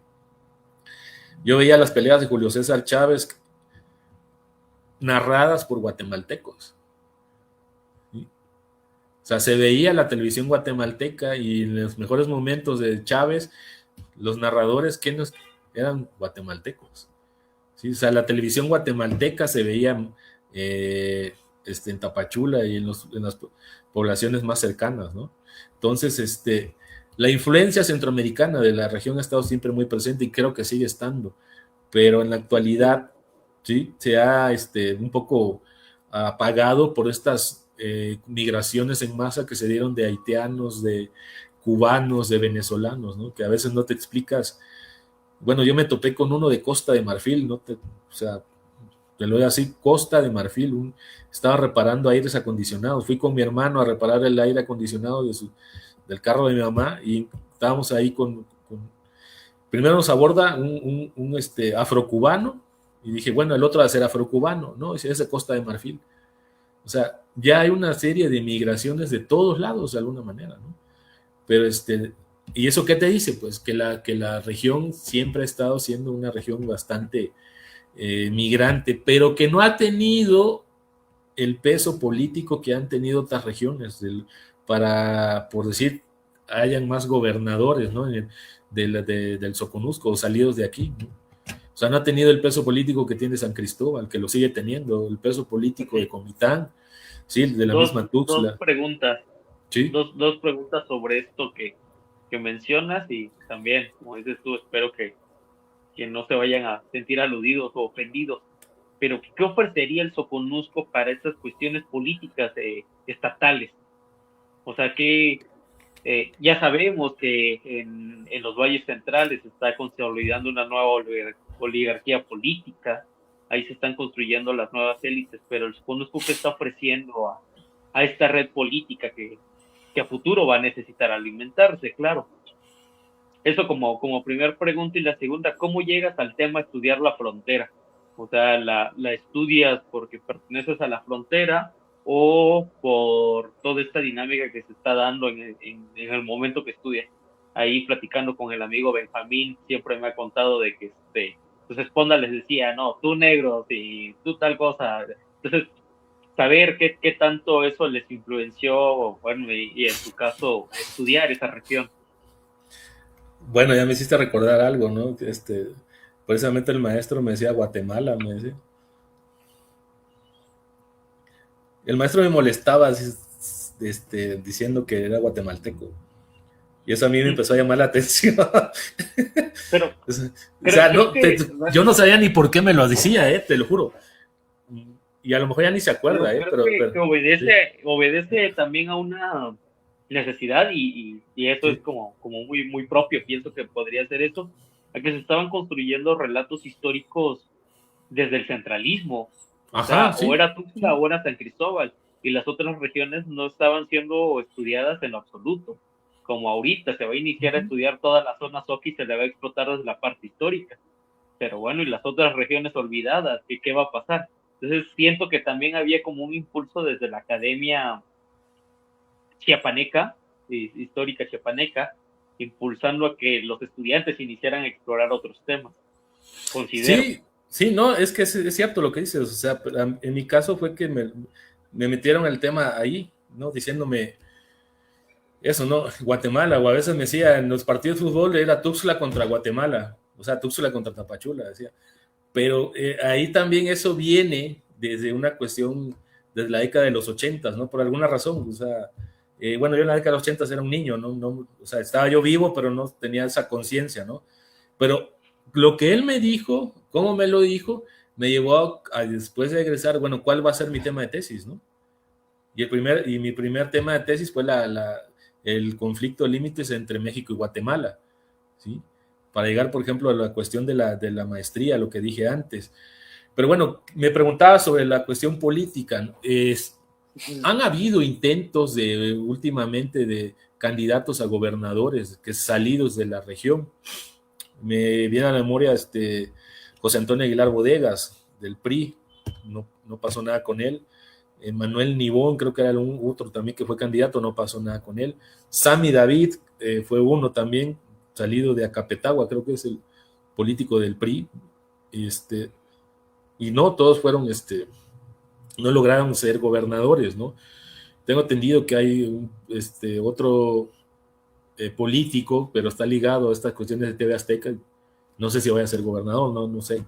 Yo veía las peleas de Julio César Chávez narradas por guatemaltecos, ¿sí? O sea, se veía la televisión guatemalteca y en los mejores momentos de Chávez, los narradores que eran guatemaltecos. ¿Sí? O sea, la televisión guatemalteca se veía en Tapachula y en las poblaciones más cercanas, ¿no? Entonces, la influencia centroamericana de la región ha estado siempre muy presente y creo que sigue estando, pero en la Sí. actualidad, ¿sí? Se ha un poco apagado por estas migraciones en masa que se dieron de haitianos, de cubanos, de venezolanos, ¿no? Que a veces no te explicas. Bueno, yo me topé con uno de Costa de Marfil, o sea, te lo digo así, Costa de Marfil, estaba reparando aires acondicionados. Fui con mi hermano a reparar el aire acondicionado del carro de mi mamá y estábamos ahí primero nos aborda un afrocubano y dije, bueno, el otro va a ser afrocubano, ¿no? Ese es de Costa de Marfil. O sea, ya hay una serie de migraciones de todos lados de alguna manera, ¿no? Pero ¿y eso qué te dice? Pues que la región siempre ha estado siendo una región bastante migrante, pero que no ha tenido el peso político que han tenido otras regiones, por decir, hayan más gobernadores, ¿no? Del Soconusco o salidos de aquí, ¿no? O sea, no ha tenido el peso político que tiene San Cristóbal, que lo sigue teniendo, el peso político de Sí. Comitán, sí, de la Dos, misma dos Tuxtla, preguntas, sí. dos preguntas sobre esto que mencionas y también, como dices tú, espero que no se vayan a sentir aludidos o ofendidos. Pero, ¿qué ofrecería el Soconusco para estas cuestiones políticas estatales? O sea, que ya sabemos que en los valles centrales se está consolidando una nueva oligarquía política, ahí se están construyendo las nuevas élites, pero el Soconusco que está ofreciendo a esta red política que a futuro va a necesitar alimentarse, claro. eso como primer pregunta. Y la segunda, ¿cómo llegas al tema de estudiar la frontera? O sea, ¿la estudias porque perteneces a la frontera o por toda esta dinámica que se está dando en el momento que estudias? Ahí platicando con el amigo Benjamín, siempre me ha contado de que su esposa les decía, no, tú negro, y tú tal cosa. Entonces, saber qué tanto eso les influenció, bueno, y en tu caso, estudiar esa región. Bueno, ya me hiciste recordar algo, ¿no? Precisamente el maestro me decía Guatemala, me decía. El maestro me molestaba diciendo que era guatemalteco. Y eso a mí me empezó a llamar la atención. Pero O sea, creo no, que, yo no sabía ni por qué me lo decía, te lo juro. Y a lo mejor ya ni se acuerda, pero creo que sí, obedece también a una necesidad, y eso es sí. como muy propio. Pienso que podría ser eso, a que se estaban construyendo relatos históricos desde el centralismo. O Ajá, sea, o sí. era Tuxtla o era San Cristóbal, y las otras regiones no estaban siendo estudiadas en lo absoluto. Como ahorita se va a iniciar a Uh-huh. estudiar toda la zona Soki, se le va a explotar desde la parte histórica. Pero bueno, y las otras regiones olvidadas, ¿qué va a pasar? Entonces siento que también había como un impulso desde la academia chiapaneca, histórica chiapaneca, impulsando a que los estudiantes iniciaran a explorar otros temas, considero. Sí, sí, no, es que es cierto lo que dices. O sea, en mi caso fue que me metieron el tema ahí, ¿no? Diciéndome eso, ¿no? Guatemala, o a veces me decía en los partidos de fútbol era Tuxtla contra Guatemala, o sea, Tuxtla contra Tapachula, decía. Pero ahí también eso viene desde una cuestión, desde la década de los 80, ¿no? Por alguna razón, o sea, bueno, yo en la década de los 80 era un niño, ¿no? O sea, estaba yo vivo, pero no tenía esa conciencia, ¿no? Pero lo que él me dijo, cómo me lo dijo, me llevó después de egresar, bueno, ¿cuál va a ser mi tema de tesis, no? Y mi primer tema de tesis fue el conflicto de límites entre México y Guatemala, ¿sí? Para llegar, por ejemplo, a la cuestión de la maestría, lo que dije antes. Pero bueno, me preguntaba sobre la cuestión política, ¿no? Han habido intentos últimamente de candidatos a gobernadores que salidos de la región. Me viene a la memoria José Antonio Aguilar Bodegas, del PRI, no pasó nada con él. Manuel Nibón, creo que era otro también que fue candidato, no pasó nada con él. Sammy David fue uno también, salido de Acapetagua, creo que es el político del PRI. Y no, todos fueron, no lograron ser gobernadores, ¿no? Tengo entendido que hay otro político, pero está ligado a estas cuestiones de TV Azteca. No sé si vaya a ser gobernador, no sé.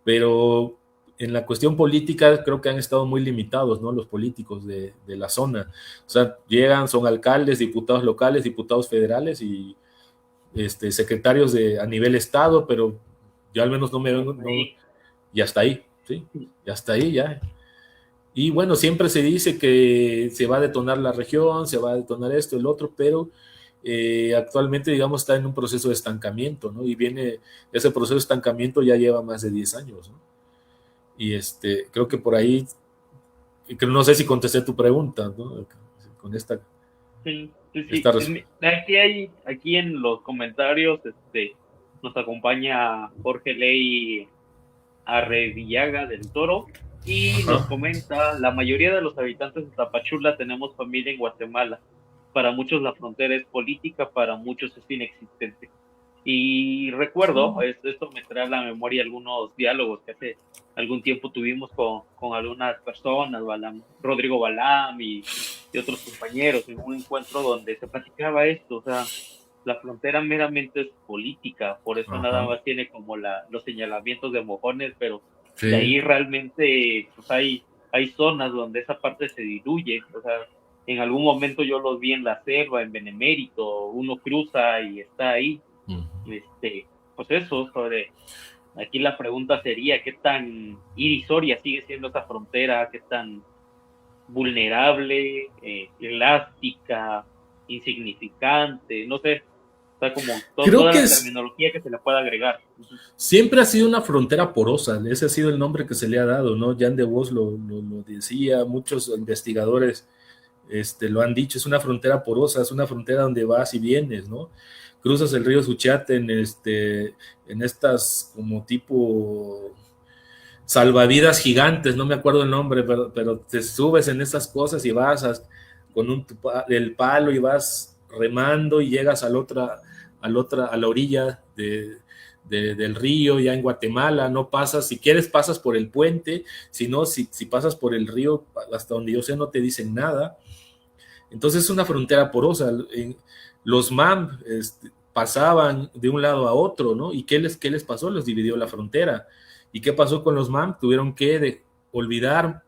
Pero en la cuestión política creo que han estado muy limitados, ¿no? Los políticos de la zona. O sea, llegan, son alcaldes, diputados locales, diputados federales y secretarios a nivel estado, pero yo al menos no me vengo, no, y hasta ahí, ¿sí? Y hasta ahí ya. Y bueno, siempre se dice que se va a detonar la región, se va a detonar esto, el otro, pero actualmente, digamos, está en un proceso de estancamiento, ¿no? Y ese proceso de estancamiento ya lleva más de 10 años, ¿no? Y creo que por ahí, que no sé si contesté tu pregunta, ¿no? Con Sí, sí, esta sí. Aquí en los comentarios, nos acompaña Jorge Ley Arrevillaga del Toro, y nos Ajá. comenta: la mayoría de los habitantes de Tapachula tenemos familia en Guatemala. Para muchos la frontera es política, para muchos es inexistente. Y recuerdo, esto me trae a la memoria algunos diálogos que hace algún tiempo tuvimos con algunas personas, Rodrigo Balam y otros compañeros, en un encuentro donde se platicaba esto. O sea, la frontera meramente es política, por eso nada Ajá. más tiene como los señalamientos de mojones, pero de Sí. ahí realmente pues hay zonas donde esa parte se diluye. O sea, en algún momento yo los vi en la selva, en Benemérito, uno cruza y está ahí. Uh-huh. Pues eso, aquí la pregunta sería: ¿qué tan irrisoria sigue siendo esa frontera? ¿Qué tan vulnerable, elástica, insignificante? No sé, o sea, como Creo toda que la terminología que se le pueda agregar. siempre ha sido una frontera porosa, ese ha sido el nombre que se le ha dado, ¿no? Jan de Vos lo decía, muchos investigadores lo han dicho, es una frontera porosa, es una frontera donde vas y vienes, ¿no? cruzas el río Suchiate en estas como tipo salvavidas gigantes, no me acuerdo el nombre, pero te subes en estas cosas y con el palo y vas remando y llegas a la orilla del río, ya en Guatemala. No pasas, si quieres pasas por el puente, si no, si pasas por el río, hasta donde yo sé no te dicen nada. Entonces es una frontera porosa. Los MAM pasaban de un lado a otro, ¿no? ¿Y qué les pasó? Les dividió la frontera. ¿Y qué pasó con los MAM? Tuvieron que olvidar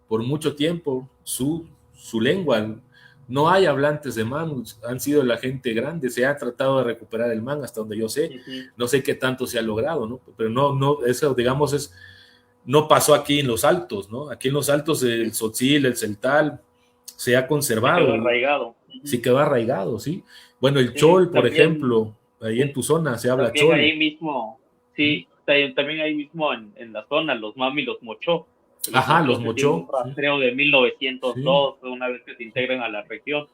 por mucho tiempo su lengua. No hay hablantes de MAM, han sido la gente grande, se ha tratado de recuperar el MAM hasta donde yo sé. No sé qué tanto se ha logrado, ¿no? Pero no, eso digamos no pasó aquí en los Altos, ¿no? Aquí en los Altos el Tzotzil, el Celtal, se ha conservado. Se quedó arraigado. Sí quedó arraigado, sí. Bueno, el Chol, por ejemplo, ahí en tu zona se habla Chol. Ahí mismo, sí, también ahí mismo en la zona, los MAM y los Mochó. Los Mochó. Un rastreo de 1902, una vez que se integran a la región.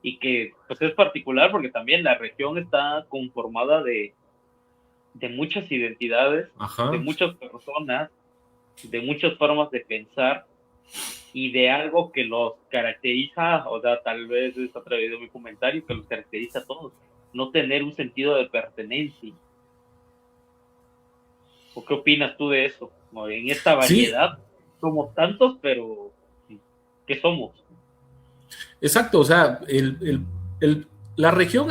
Y que pues es particular porque también la región está conformada de muchas identidades, de muchas personas, de muchas formas de pensar y de algo que los caracteriza, o sea, tal vez es atrevido mi comentario, que los caracteriza a todos, no tener un sentido de pertenencia. ¿O qué opinas tú de eso? En esta variedad, sí, somos tantos, pero ¿qué somos? Exacto, o sea, la región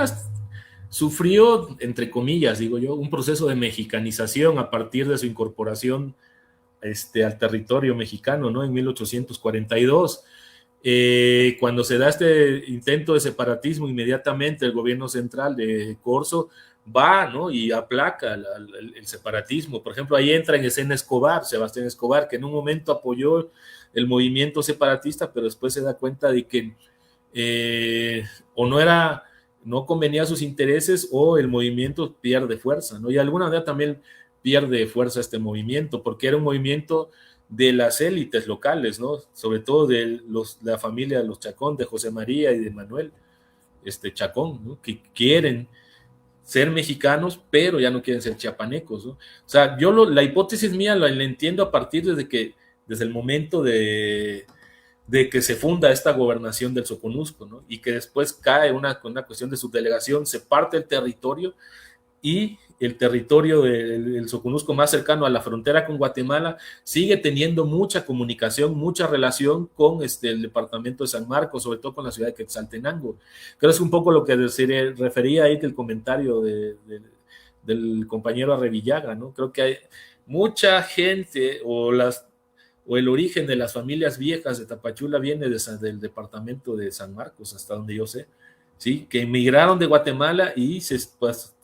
sufrió, entre comillas, digo yo, un proceso de mexicanización a partir de su incorporación al territorio mexicano, ¿no? En 1842. Cuando se da este intento de separatismo, inmediatamente el gobierno central de Corzo va, ¿no? Y aplaca el separatismo. Por ejemplo, ahí entra en escena Escobar, Sebastián Escobar, que en un momento apoyó el movimiento separatista, pero después se da cuenta de que o no convenía a sus intereses, o el movimiento pierde fuerza, ¿no? Y de alguna manera también pierde fuerza este movimiento, porque era un movimiento de las élites locales, ¿no? Sobre todo de la familia de los Chacón, de José María y de Manuel Chacón, ¿no? Que quieren ser mexicanos, pero ya no quieren ser chiapanecos, ¿no? O sea, la hipótesis mía la entiendo a partir desde el momento de que se funda esta gobernación del Soconusco, ¿no? Y que después cae una cuestión de subdelegación, se parte el territorio, y el territorio del Soconusco más cercano a la frontera con Guatemala sigue teniendo mucha comunicación, mucha relación con el departamento de San Marcos, sobre todo con la ciudad de Quetzaltenango. Creo que es un poco lo que se refería ahí del comentario del compañero Arrevillaga, ¿no? Creo que hay mucha gente, o el origen de las familias viejas de Tapachula viene del departamento de San Marcos, hasta donde yo sé. ¿Sí? Que emigraron de Guatemala y se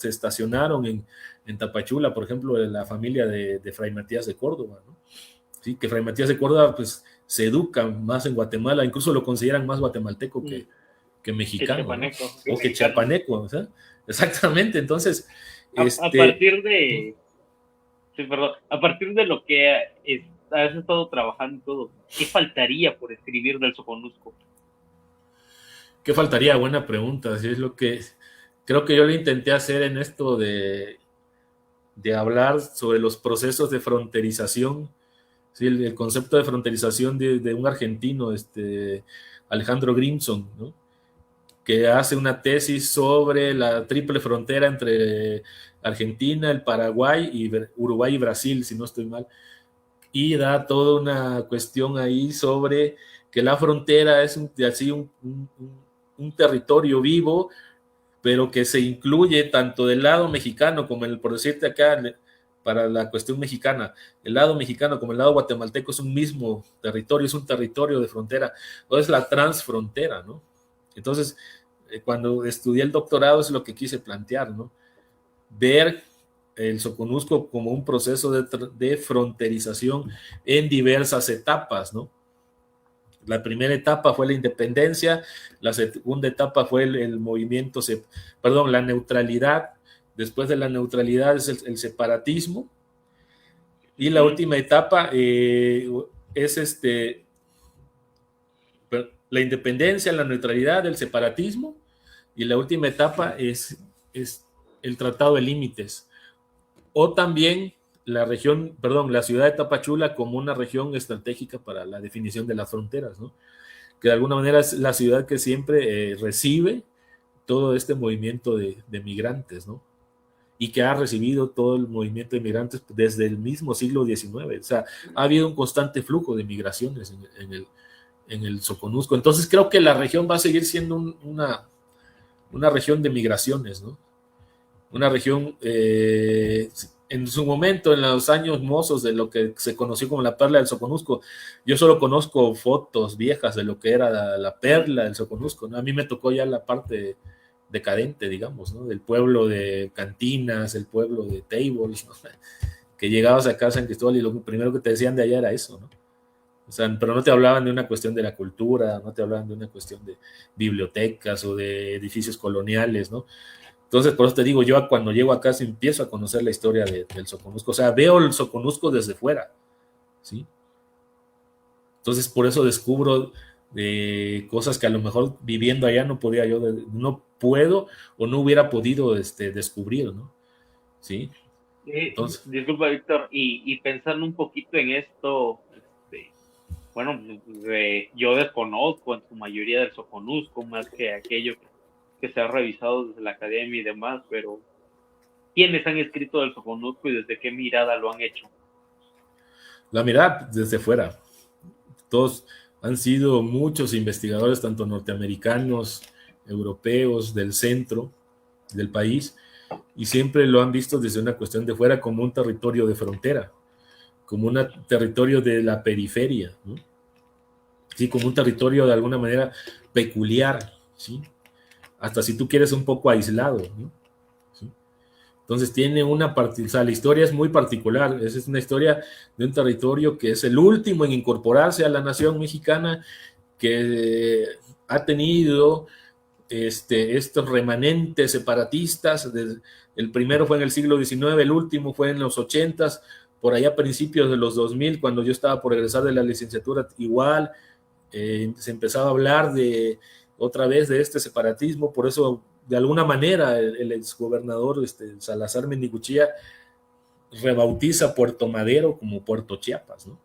estacionaron en Tapachula, por ejemplo, la familia de Fray Matías de Córdoba, ¿no? ¿Sí? Que Fray Matías de Córdoba pues se educa más en Guatemala, incluso lo consideran más guatemalteco que mexicano, ¿no? O que chiapaneco, ¿sí? Exactamente, entonces a partir de sí, perdón, a partir de lo que has estado trabajando y todo, ¿qué faltaría por escribir del Soconusco? ¿Qué faltaría? Buena pregunta. Sí, es lo que creo que yo lo intenté hacer en esto de hablar sobre los procesos de fronterización. Sí, el concepto de fronterización de un argentino, Alejandro Grimson, ¿no? Que hace una tesis sobre la triple frontera entre Argentina, el Paraguay, y Uruguay y Brasil, si no estoy mal. Y da toda una cuestión ahí sobre que la frontera es un territorio vivo, pero que se incluye tanto del lado mexicano como por decirte acá, para la cuestión mexicana, el lado mexicano como el lado guatemalteco es un mismo territorio, es un territorio de frontera, o es la transfrontera, ¿no? Entonces, cuando estudié el doctorado es lo que quise plantear, ¿no? Ver el Soconusco como un proceso de fronterización en diversas etapas, ¿no? La primera etapa fue la independencia, la segunda etapa fue el movimiento, la neutralidad, después de la neutralidad es el separatismo, y la última etapa es la independencia, la neutralidad, el separatismo, y la última etapa es es el Tratado de Límites, o también la ciudad de Tapachula como una región estratégica para la definición de las fronteras, ¿no? Que de alguna manera es la ciudad que siempre recibe todo este movimiento de migrantes, ¿no? Y que ha recibido todo el movimiento de migrantes desde el mismo siglo XIX. O sea, ha habido un constante flujo de migraciones en el Soconusco. Entonces creo que la región va a seguir siendo una región de migraciones, ¿no? Una región, en su momento, en los años mozos de lo que se conoció como la perla del Soconusco, yo solo conozco fotos viejas de lo que era la perla del Soconusco, ¿no? A mí me tocó ya la parte decadente, digamos, ¿no? Del pueblo de Cantinas, el pueblo de Tables, ¿no? Que llegabas acá a San Cristóbal y lo primero que te decían de allá era eso, ¿no? O sea, pero no te hablaban de una cuestión de la cultura, no te hablaban de una cuestión de bibliotecas o de edificios coloniales, ¿no? Entonces, por eso te digo, yo cuando llego acá empiezo a conocer la historia del Soconusco, o sea, veo el Soconusco desde fuera, ¿sí? Entonces, por eso descubro cosas que a lo mejor viviendo allá no podía yo, no puedo o no hubiera podido descubrir, ¿no? ¿Sí? Entonces, Disculpa, Víctor, y pensando un poquito en esto, bueno, yo desconozco en su mayoría del Soconusco, más que aquello que se ha revisado desde la academia y demás, pero ¿quiénes han escrito del Soconusco y desde qué mirada lo han hecho? la mirada desde fuera. Todos han sido muchos investigadores, tanto norteamericanos, europeos, del centro del país, y siempre lo han visto desde una cuestión de fuera como un territorio de frontera, como un territorio de la periferia, ¿no? Sí, como un territorio de alguna manera peculiar, ¿sí? Hasta si tú quieres un poco aislado, ¿no? ¿Sí? Entonces tiene una parte, o sea, la historia es muy particular, es una historia de un territorio que es el último en incorporarse a la nación mexicana, que ha tenido estos remanentes separatistas. El primero fue en el siglo XIX, el último fue en los 80s, por allá a principios de los 2000, cuando yo estaba por egresar de la licenciatura, igual se empezaba a hablar otra vez de este separatismo. Por eso de alguna manera el exgobernador Salazar Mendicuchía rebautiza Puerto Madero como Puerto Chiapas, ¿no?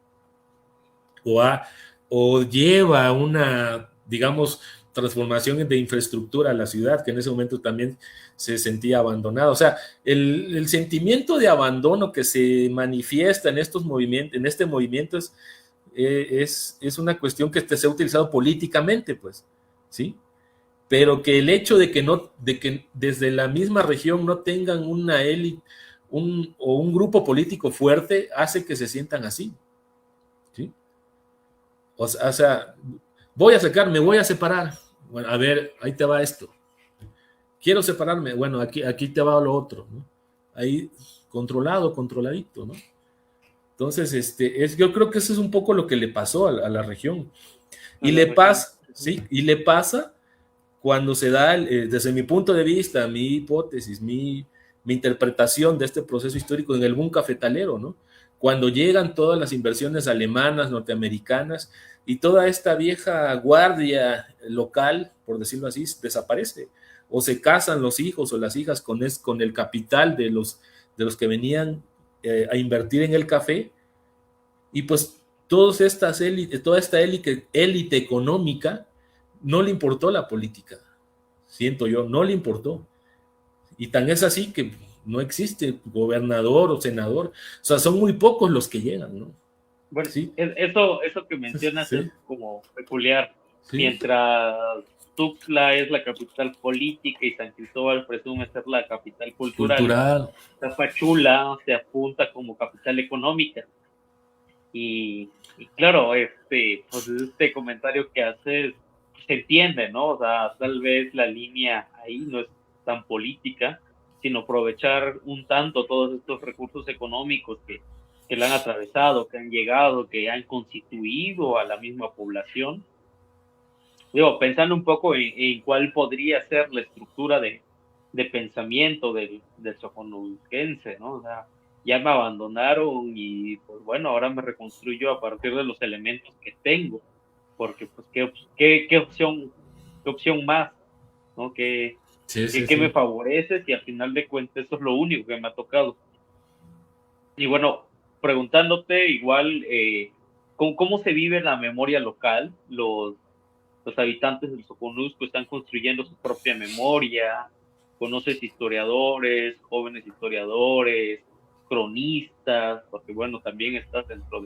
O lleva una, digamos, transformación de infraestructura a la ciudad, que en ese momento también se sentía abandonada. O sea, el sentimiento de abandono que se manifiesta en estos movimientos, en este movimiento es una cuestión que se ha utilizado políticamente, pues, ¿sí? Pero que el hecho de que desde la misma región no tengan una élite o un grupo político fuerte hace que se sientan así, ¿sí? O sea, me voy a separar. Bueno, a ver, ahí te va esto. Quiero separarme, bueno, aquí te va lo otro, ¿no? Ahí controladito, ¿no? Entonces, yo creo que eso es un poco lo que le pasó a la región. Y le pasa, ¿sí? Y le pasa cuando se da, desde mi punto de vista, mi hipótesis, mi interpretación de este proceso histórico en el boom cafetalero, ¿no? Cuando llegan todas las inversiones alemanas, norteamericanas, y toda esta vieja guardia local, por decirlo así, desaparece. O se casan los hijos o las hijas con el capital de los que venían a invertir en el café, y pues toda esta élite económica no le importó la política, siento yo, no le importó. Y tan es así que no existe gobernador o senador, o sea, son muy pocos los que llegan, ¿no? Bueno, ¿sí? Eso que mencionas ¿sí? Es como peculiar. ¿Sí? Mientras Tuxtla es la capital política y San Cristóbal presume ser la capital cultural. Tapachula se apunta como capital económica. Y claro, pues este comentario que haces se entiende, ¿no? O sea, tal vez la línea ahí no es tan política, sino aprovechar un tanto todos estos recursos económicos que la han atravesado, que han llegado, que han constituido a la misma población. Digo, pensando un poco en cuál podría ser la estructura de pensamiento del soconusquense, ¿no? O sea, ya me abandonaron y pues bueno, ahora me reconstruyo a partir de los elementos que tengo, porque pues qué opción más, ¿no? ¿Qué Sí, sí, ¿Qué me sí. favorece? Si al final de cuentas eso es lo único que me ha tocado. Y bueno, preguntándote igual, ¿cómo se vive la memoria local? Los habitantes del Soconusco están construyendo su propia memoria, conoces historiadores, jóvenes historiadores, cronistas, porque bueno, también estás dentro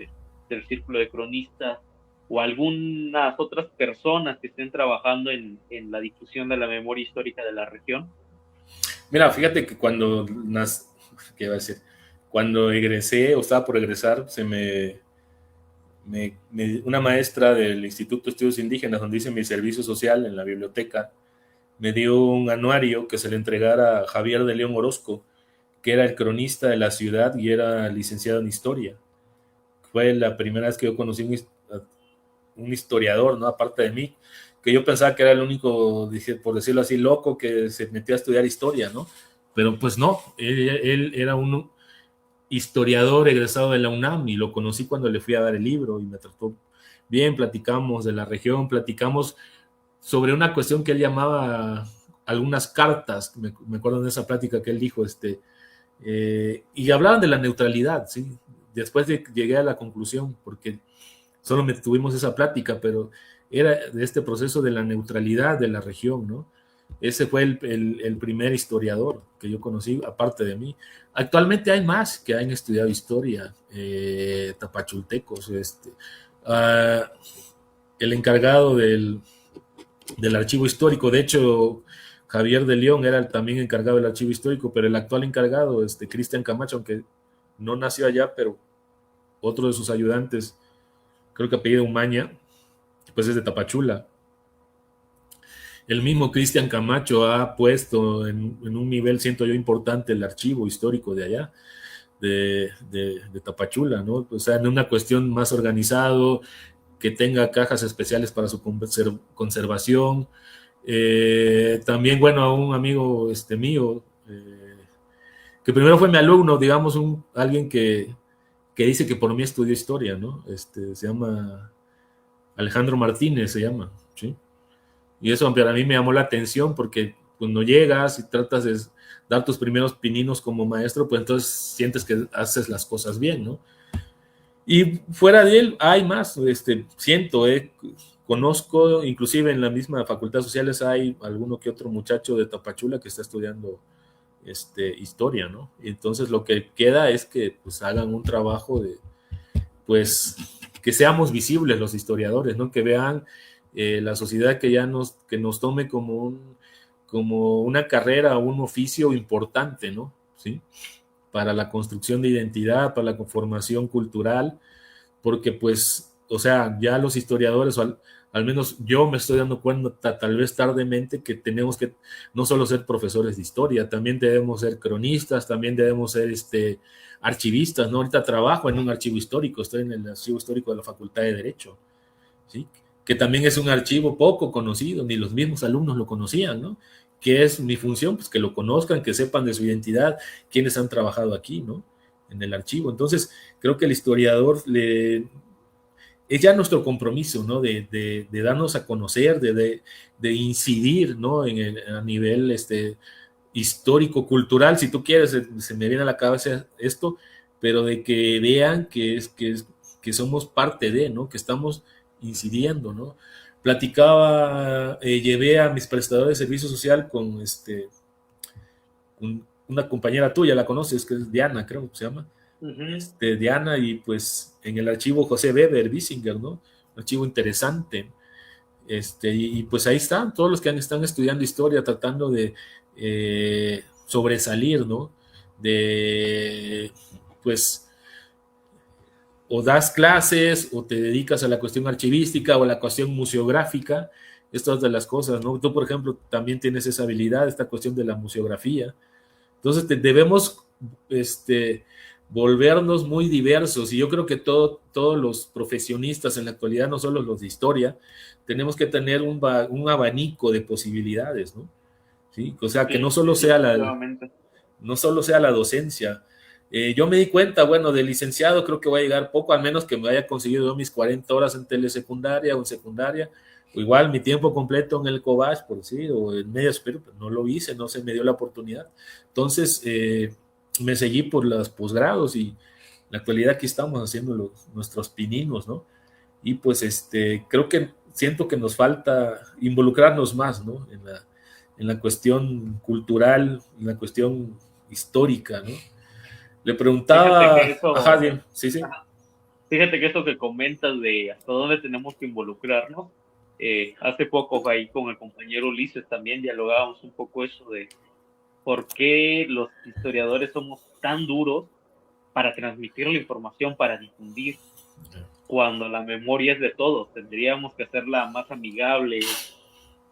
del círculo de cronistas, o algunas otras personas que estén trabajando en la difusión de la memoria histórica de la región. Mira, fíjate que ¿qué iba a decir? Cuando egresé o estaba por egresar, una maestra del Instituto de Estudios Indígenas, donde hice mi servicio social en la biblioteca, me dio un anuario que se le entregara a Javier de León Orozco, que era el cronista de la ciudad y era licenciado en historia. Fue la primera vez que yo conocí un historiador, ¿no? Aparte de mí, que yo pensaba que era el único, por decirlo así, loco que se metió a estudiar historia, ¿no? Pero pues no, él era un historiador egresado de la UNAM y lo conocí cuando le fui a dar el libro y me trató bien, platicamos de la región, platicamos sobre una cuestión que él llamaba algunas cartas, me acuerdo de esa plática que él dijo, y hablaban de la neutralidad, ¿sí? Después llegué a la conclusión, porque solo tuvimos esa plática, pero era de este proceso de la neutralidad de la región, ¿no? Ese fue el primer historiador que yo conocí, aparte de mí. Actualmente hay más que han estudiado historia, tapachultecos, uh, el encargado del archivo histórico, de hecho, Javier de León era también encargado del archivo histórico, pero el actual encargado, Cristian Camacho, aunque no nació allá, pero otro de sus ayudantes, creo que apellido Umaña, pues es de Tapachula. El mismo Cristian Camacho ha puesto en un nivel, siento yo, importante el archivo histórico de allá, de Tapachula, ¿no? O sea, en una cuestión más organizado, que tenga cajas especiales para su conservación. También, bueno, a un amigo mío, que primero fue mi alumno, digamos, alguien que dice que por mí estudió historia, ¿no? Se llama Alejandro Martínez, se llama, ¿sí? Y eso para mí me llamó la atención porque cuando llegas y tratas de dar tus primeros pininos como maestro, pues entonces sientes que haces las cosas bien, ¿no? Y fuera de él hay más, siento, conozco, inclusive en la misma Facultad de Sociales hay alguno que otro muchacho de Tapachula que está estudiando historia, ¿no? Y entonces lo que queda es que pues hagan un trabajo de, pues, que seamos visibles los historiadores, ¿no? Que vean la sociedad que nos tome como una carrera o un oficio importante, ¿no? ¿Sí? Para la construcción de identidad, para la conformación cultural, porque pues, o sea, ya los historiadores, al menos yo me estoy dando cuenta, tal vez tardemente, que tenemos que no solo ser profesores de historia, también debemos ser cronistas, también debemos ser archivistas, ¿no? Ahorita trabajo en un archivo histórico, estoy en el archivo histórico de la Facultad de Derecho, ¿sí? Que también es un archivo poco conocido, ni los mismos alumnos lo conocían, ¿no? ¿Qué es mi función? Pues que lo conozcan, que sepan de su identidad, quiénes han trabajado aquí, ¿no? En el archivo. Entonces, creo que el historiador es ya nuestro compromiso, ¿no? De darnos a conocer, de incidir, ¿no? A nivel histórico, cultural, si tú quieres, se me viene a la cabeza esto, pero de que vean que somos parte de, ¿no? Que estamos incidiendo, ¿no? Platicaba, llevé a mis prestadores de servicio social con una compañera tuya, la conoces, que es Diana, creo que se llama, Uh-huh. Diana, y pues en el archivo José Weber, Bissinger, ¿no? Un archivo interesante. Pues ahí están todos los que están estudiando historia, tratando de sobresalir, ¿no? De, pues, o das clases o te dedicas a la cuestión archivística o a la cuestión museográfica, estas de las cosas, ¿no? Tú, por ejemplo, también tienes esa habilidad, esta cuestión de la museografía. Entonces, debemos volvernos muy diversos y yo creo que todos los profesionistas en la actualidad, no solo los de historia, tenemos que tener un abanico de posibilidades, ¿no? ¿Sí? O sea, que Sí, definitivamente. no solo sea la docencia. Yo me di cuenta, bueno, de licenciado creo que voy a llegar poco, al menos que me haya conseguido mis 40 horas en telesecundaria o en secundaria, igual mi tiempo completo en el COBACH, por decir, o en media superior, pero no lo hice, no se me dio la oportunidad. Entonces, me seguí por los posgrados y en la actualidad aquí estamos haciendo nuestros pininos, ¿no? Y pues creo que siento que nos falta involucrarnos más, ¿no? En la cuestión cultural, en la cuestión histórica, ¿no? Le Fíjate preguntaba, que ajá, eso, bien, sí, sí, ajá, fíjate que eso que comentas de hasta dónde tenemos que involucrarnos, hace poco ahí con el compañero Ulises también dialogábamos un poco eso de por qué los historiadores somos tan duros para transmitir la información, para difundir, cuando la memoria es de todos. Tendríamos que hacerla más amigable,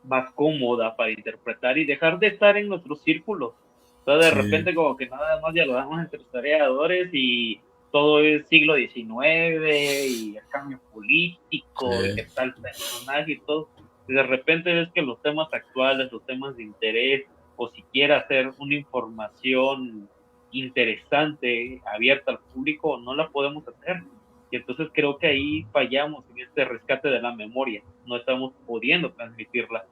más cómoda para interpretar y dejar de estar en nuestros círculos. Entonces, de sí, repente, como que nada más dialogamos entre historiadores y todo es siglo XIX y el cambio político y sí, qué tal personaje y todo. Y de repente ves que los temas actuales, los temas de interés, o siquiera hacer una información interesante, abierta al público, no la podemos hacer. Y entonces creo que ahí fallamos en este rescate de la memoria. No estamos pudiendo transmitirla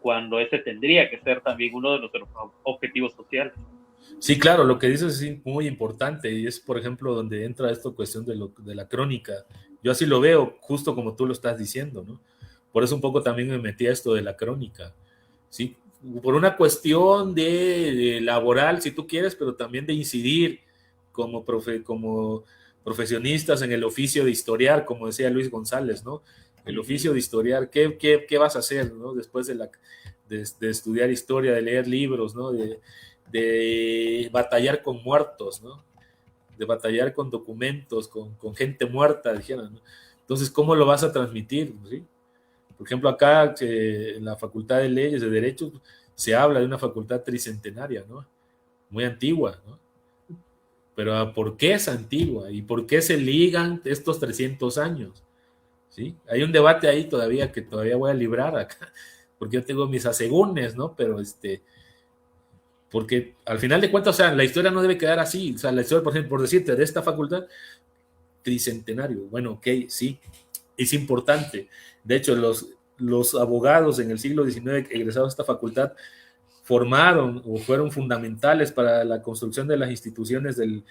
cuando ese tendría que ser también uno de nuestros objetivos sociales. sí, claro, lo que dices es muy importante y es, por ejemplo, donde entra esta cuestión de la crónica. Yo así lo veo, justo como tú lo estás diciendo, ¿no? Por eso un poco también me metí a esto de la crónica, ¿sí? Por una cuestión de laboral, si tú quieres, pero también de incidir como profesionistas en el oficio de historiar, como decía Luis González, ¿no? El oficio de historiar, ¿qué vas a hacer, ¿no? Después de estudiar historia, de leer libros, ¿no? De batallar con muertos, ¿no? De batallar con documentos, con gente muerta, dijeron, ¿no? Entonces, ¿cómo lo vas a transmitir? ¿Sí? Por ejemplo, acá en la Facultad de Leyes, de Derecho, se habla de una facultad tricentenaria, ¿no? Muy antigua, ¿no? Pero ¿por qué es antigua? ¿Y por qué se ligan estos 300 años? ¿Sí? Hay un debate ahí todavía que todavía voy a librar acá, porque yo tengo mis asegúnes, ¿no? Pero porque al final de cuentas, o sea, la historia no debe quedar así. O sea, la historia, por ejemplo, por decirte, de esta facultad, tricentenario. Bueno, ok, sí, es importante. De hecho, los abogados en el siglo XIX egresados a esta facultad formaron o fueron fundamentales para la construcción de las instituciones del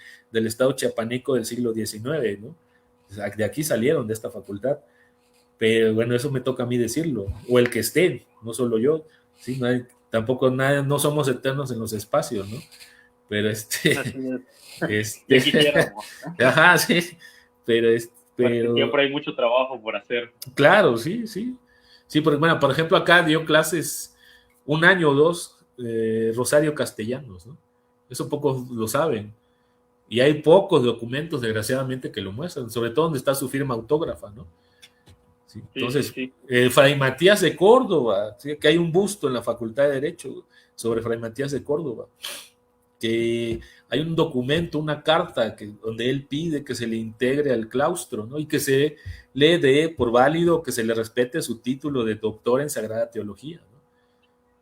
Estado chiapaneco del siglo XIX, ¿no? O sea, de aquí salieron, de esta facultad. Pero bueno, eso me toca a mí decirlo, o el que esté, no solo yo, ¿sí? No hay, tampoco nada, no somos eternos en los espacios, ¿no? Pero Así es. Ya este, quisiéramos, ajá, sí, pero, porque pero, siempre hay mucho trabajo por hacer. claro, sí, sí, sí, porque bueno, por ejemplo, acá dio clases un año o dos, Rosario Castellanos, ¿no? Eso pocos lo saben, y hay pocos documentos, desgraciadamente, que lo muestran, sobre todo donde está su firma autógrafa, ¿no? ¿Sí? Sí, sí, Entonces, sí. Fray Matías de Córdoba, ¿sí? Que hay un busto en la Facultad de Derecho sobre Fray Matías de Córdoba, que hay un documento, una carta donde él pide que se le integre al claustro, ¿no? Y que se le dé por válido que se le respete su título de doctor en Sagrada Teología, ¿no?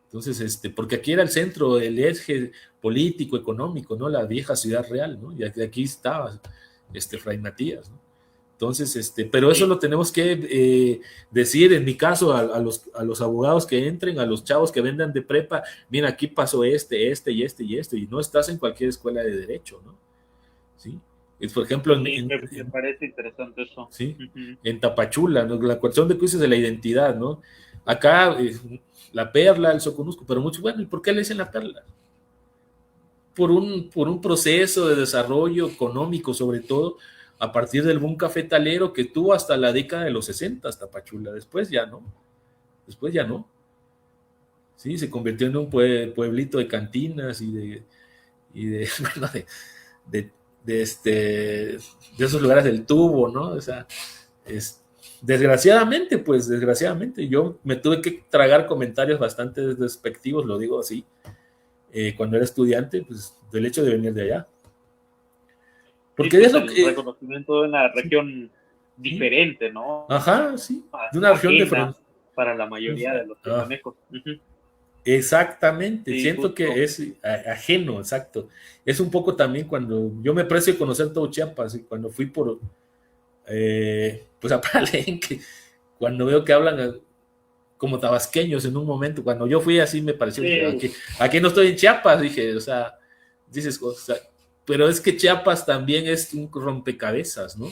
Entonces, porque aquí era el centro, el eje político, económico, ¿no? La vieja ciudad real, ¿no? Y aquí estaba Fray Matías, ¿no? Entonces, pero eso Sí. lo tenemos que decir, en mi caso, a los abogados que entren, a los chavos que vendan de prepa, mira, aquí pasó y no estás en cualquier escuela de derecho, ¿no? ¿Sí? Por ejemplo, Sí, me parece interesante eso. ¿sí? Ujú. En Tapachula, ¿no? La cuestión de juicios de la identidad, ¿no? Acá, la perla, el soconusco, pero mucho, bueno, ¿y por qué le dicen la perla? Por un proceso de desarrollo económico, sobre todo, a partir del boom cafetalero que tuvo hasta la década de los 60 hasta Pachula. Después ya no. Sí, se convirtió en un pueblito de cantinas y de, bueno, de, de esos lugares del tubo, ¿no? O sea, desgraciadamente, yo me tuve que tragar comentarios bastante despectivos, lo digo así, cuando era estudiante, pues del hecho de venir de allá. Sí, Porque pues es lo el que, reconocimiento de una sí, región sí, diferente, ¿no? ajá, sí, de una región de Ajena frontera. para la mayoría de los Ah, chiapanecos. Ujú. exactamente, Sí, siento que justo. es ajeno, exacto. Es un poco también cuando yo me precio conocer todo Chiapas y cuando fui pues a Palenque, cuando veo que hablan como tabasqueños en un momento. Cuando yo fui así me pareció, dije, Sí, aquí no estoy en Chiapas, dije, o sea, dices, o sea, pero es que Chiapas también es un rompecabezas, ¿no?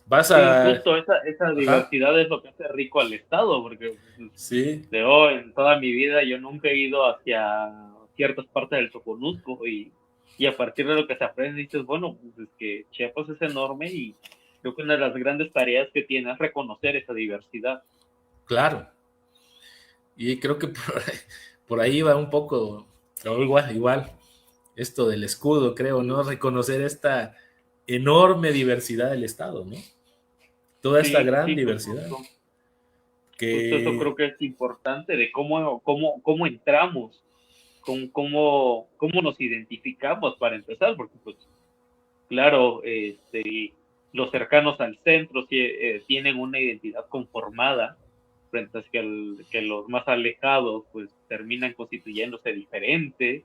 Vas sí, a... justo esa Ajá, diversidad es lo que hace rico al estado, porque pues, sí, en toda mi vida yo nunca he ido hacia ciertas partes del Soconusco y a partir de lo que se aprende dices, bueno, pues es que Chiapas es enorme y creo que una de las grandes tareas que tiene es reconocer esa diversidad. claro. Y creo que por ahí va un poco, o igual, esto del escudo, creo, ¿no? Reconocer esta enorme diversidad del Estado, ¿no? Toda esta Sí, gran sí, pues diversidad justo eso que creo que es importante de cómo entramos, cómo nos identificamos para empezar, porque pues claro, los cercanos al centro sí, tienen una identidad conformada, frente a que los más alejados pues terminan constituyéndose diferente,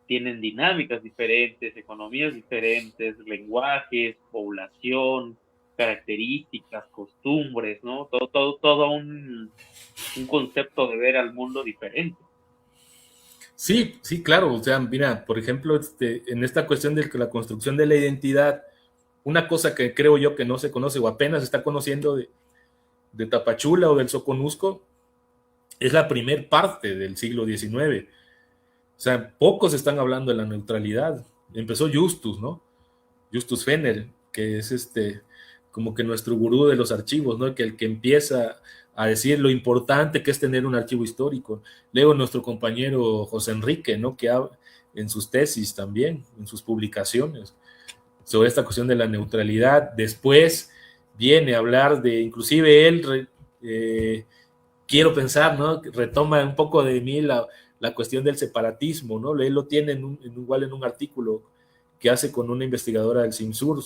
tienen dinámicas diferentes, economías diferentes, lenguajes, población, características, costumbres, ¿no? Todo un concepto de ver al mundo diferente. sí, sí, claro, o sea, mira, por ejemplo, en esta cuestión de la construcción de la identidad, una cosa que creo yo que no se conoce o apenas se está conociendo de Tapachula o del Soconusco es la primer parte del siglo XIX. O sea, pocos están hablando de la neutralidad. Empezó Justus, ¿no? Justus Fenner, que es como que nuestro gurú de los archivos, ¿no? Que el que empieza a decir lo importante que es tener un archivo histórico. Luego nuestro compañero José Enrique, ¿no? Que habla en sus tesis también, en sus publicaciones, sobre esta cuestión de la neutralidad. Después viene a hablar de, inclusive él, quiero pensar, ¿no? Retoma un poco de mí la cuestión del separatismo, ¿no? Él lo tiene igual en un artículo que hace con una investigadora del CIMSUR,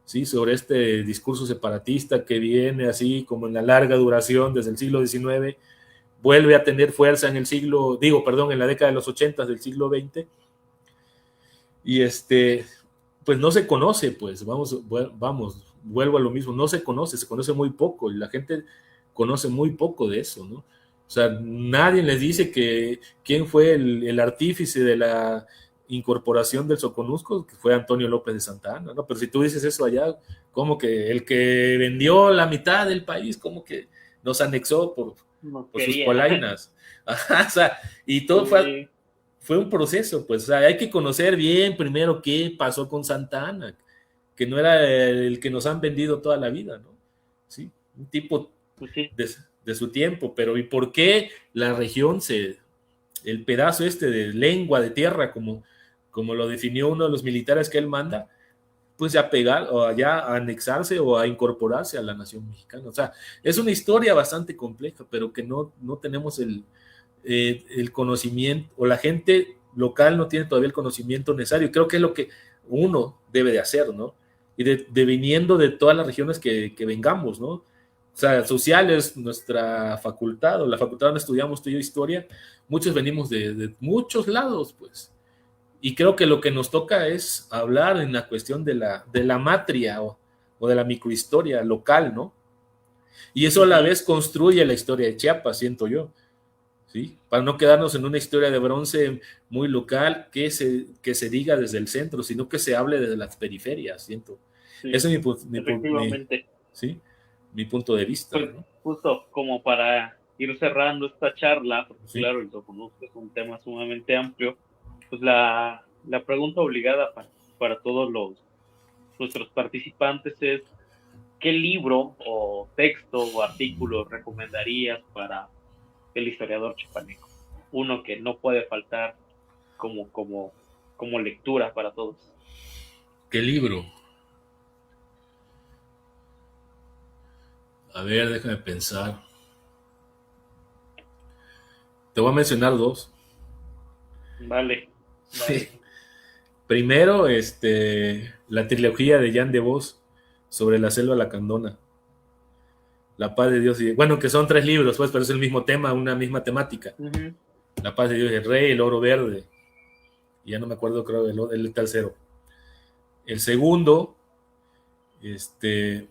¿sí? Sobre este discurso separatista que viene así como en la larga duración desde el siglo XIX, vuelve a tener fuerza en el siglo, digo, perdón, en la década de los 80 del siglo XX, y pues no se conoce, pues, vamos, vuelvo a lo mismo, no se conoce muy poco, y la gente conoce muy poco de eso, ¿no? O sea, nadie les dice que quién fue el artífice de la incorporación del Soconusco, que fue Antonio López de Santa Anna, ¿no? Pero si tú dices eso allá, como que el que vendió la mitad del país, como que nos anexó No por sus quería. polainas. Ajá, o sea, y todo Sí, fue un proceso, pues, o sea, hay que conocer bien primero qué pasó con Santa Ana, que no era el que nos han vendido toda la vida, ¿no? Sí, un tipo pues sí. de su tiempo, pero ¿y por qué la región el pedazo de lengua, de tierra, como lo definió uno de los militares que él manda, pues ya pegar o ya a anexarse o a incorporarse a la nación mexicana? O sea, es una historia bastante compleja, pero que no tenemos el conocimiento, o la gente local no tiene todavía el conocimiento necesario. Creo que es lo que uno debe de hacer, ¿no? Y de viniendo de todas las regiones que vengamos, ¿no? O sea, social es nuestra facultad, o la facultad donde estudiamos tú y yo historia, muchos venimos de muchos lados, pues. Y creo que lo que nos toca es hablar en la cuestión de la matria o de la microhistoria local, ¿no? Y eso a la Ujú. vez construye la historia de Chiapas, siento yo. ¿Sí? Para no quedarnos en una historia de bronce muy local que se diga desde el centro, sino que se hable desde las periferias, siento. Sí, Ese es efectivamente. ¿sí? Mi punto de vista, Pues ¿no? justo como para ir cerrando esta charla, porque Sí. claro, el Soconusco es un tema sumamente amplio, pues la pregunta obligada para todos nuestros participantes es, ¿qué libro o texto o artículo recomendarías para el historiador chipaneco? Uno que no puede faltar como, como, como lectura para todos. ¿Qué libro? A ver, déjame pensar. Te voy a mencionar dos. Vale, vale. Primero, la trilogía de Jan de Vos sobre la selva lacandona. La paz de Dios y... Bueno, que son tres libros, pues, pero es el mismo tema, una misma temática. Ujú. La paz de Dios y el rey, el oro verde. Y ya no me acuerdo, creo, el tercero. El segundo, es el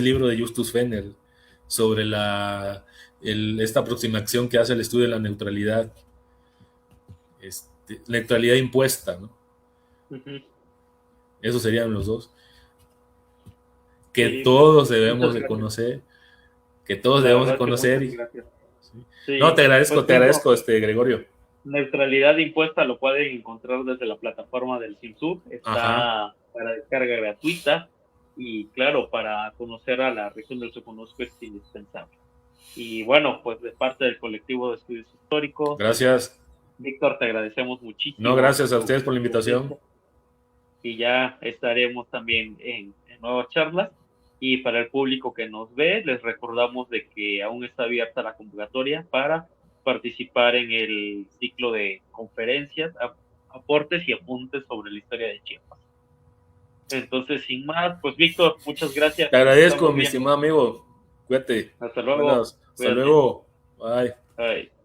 libro de Justus Fenner sobre esta aproximación que hace el estudio de la neutralidad, neutralidad impuesta, ¿no? Ujú. Esos serían los dos. Que Sí, pues todos debemos muchas de gracias. conocer, que todos La debemos de verdad que conocer. muchas gracias. ¿Sí? No, Sí, pues te bueno, agradezco, Gregorio. neutralidad impuesta lo pueden encontrar desde la plataforma del CIMSUR, Ajá. está para descarga gratuita y claro, para conocer a la región del Soconusco es indispensable. Y bueno, pues de parte del colectivo de estudios históricos, Gracias. Víctor, te agradecemos No, muchísimo gracias a ustedes por la tu invitación. presencia y ya estaremos también en nuevas charlas. Y para el público que nos ve, les recordamos de que aún está abierta la convocatoria para participar en el ciclo de conferencias, aportes y apuntes sobre la historia de Chiapas. Entonces, sin más, pues Víctor, muchas gracias Te y nos agradezco, estamos mi viendo. estimado amigo. Cuídate. Hasta luego, Buenas. Hasta cuídate. luego. Bye. Bye.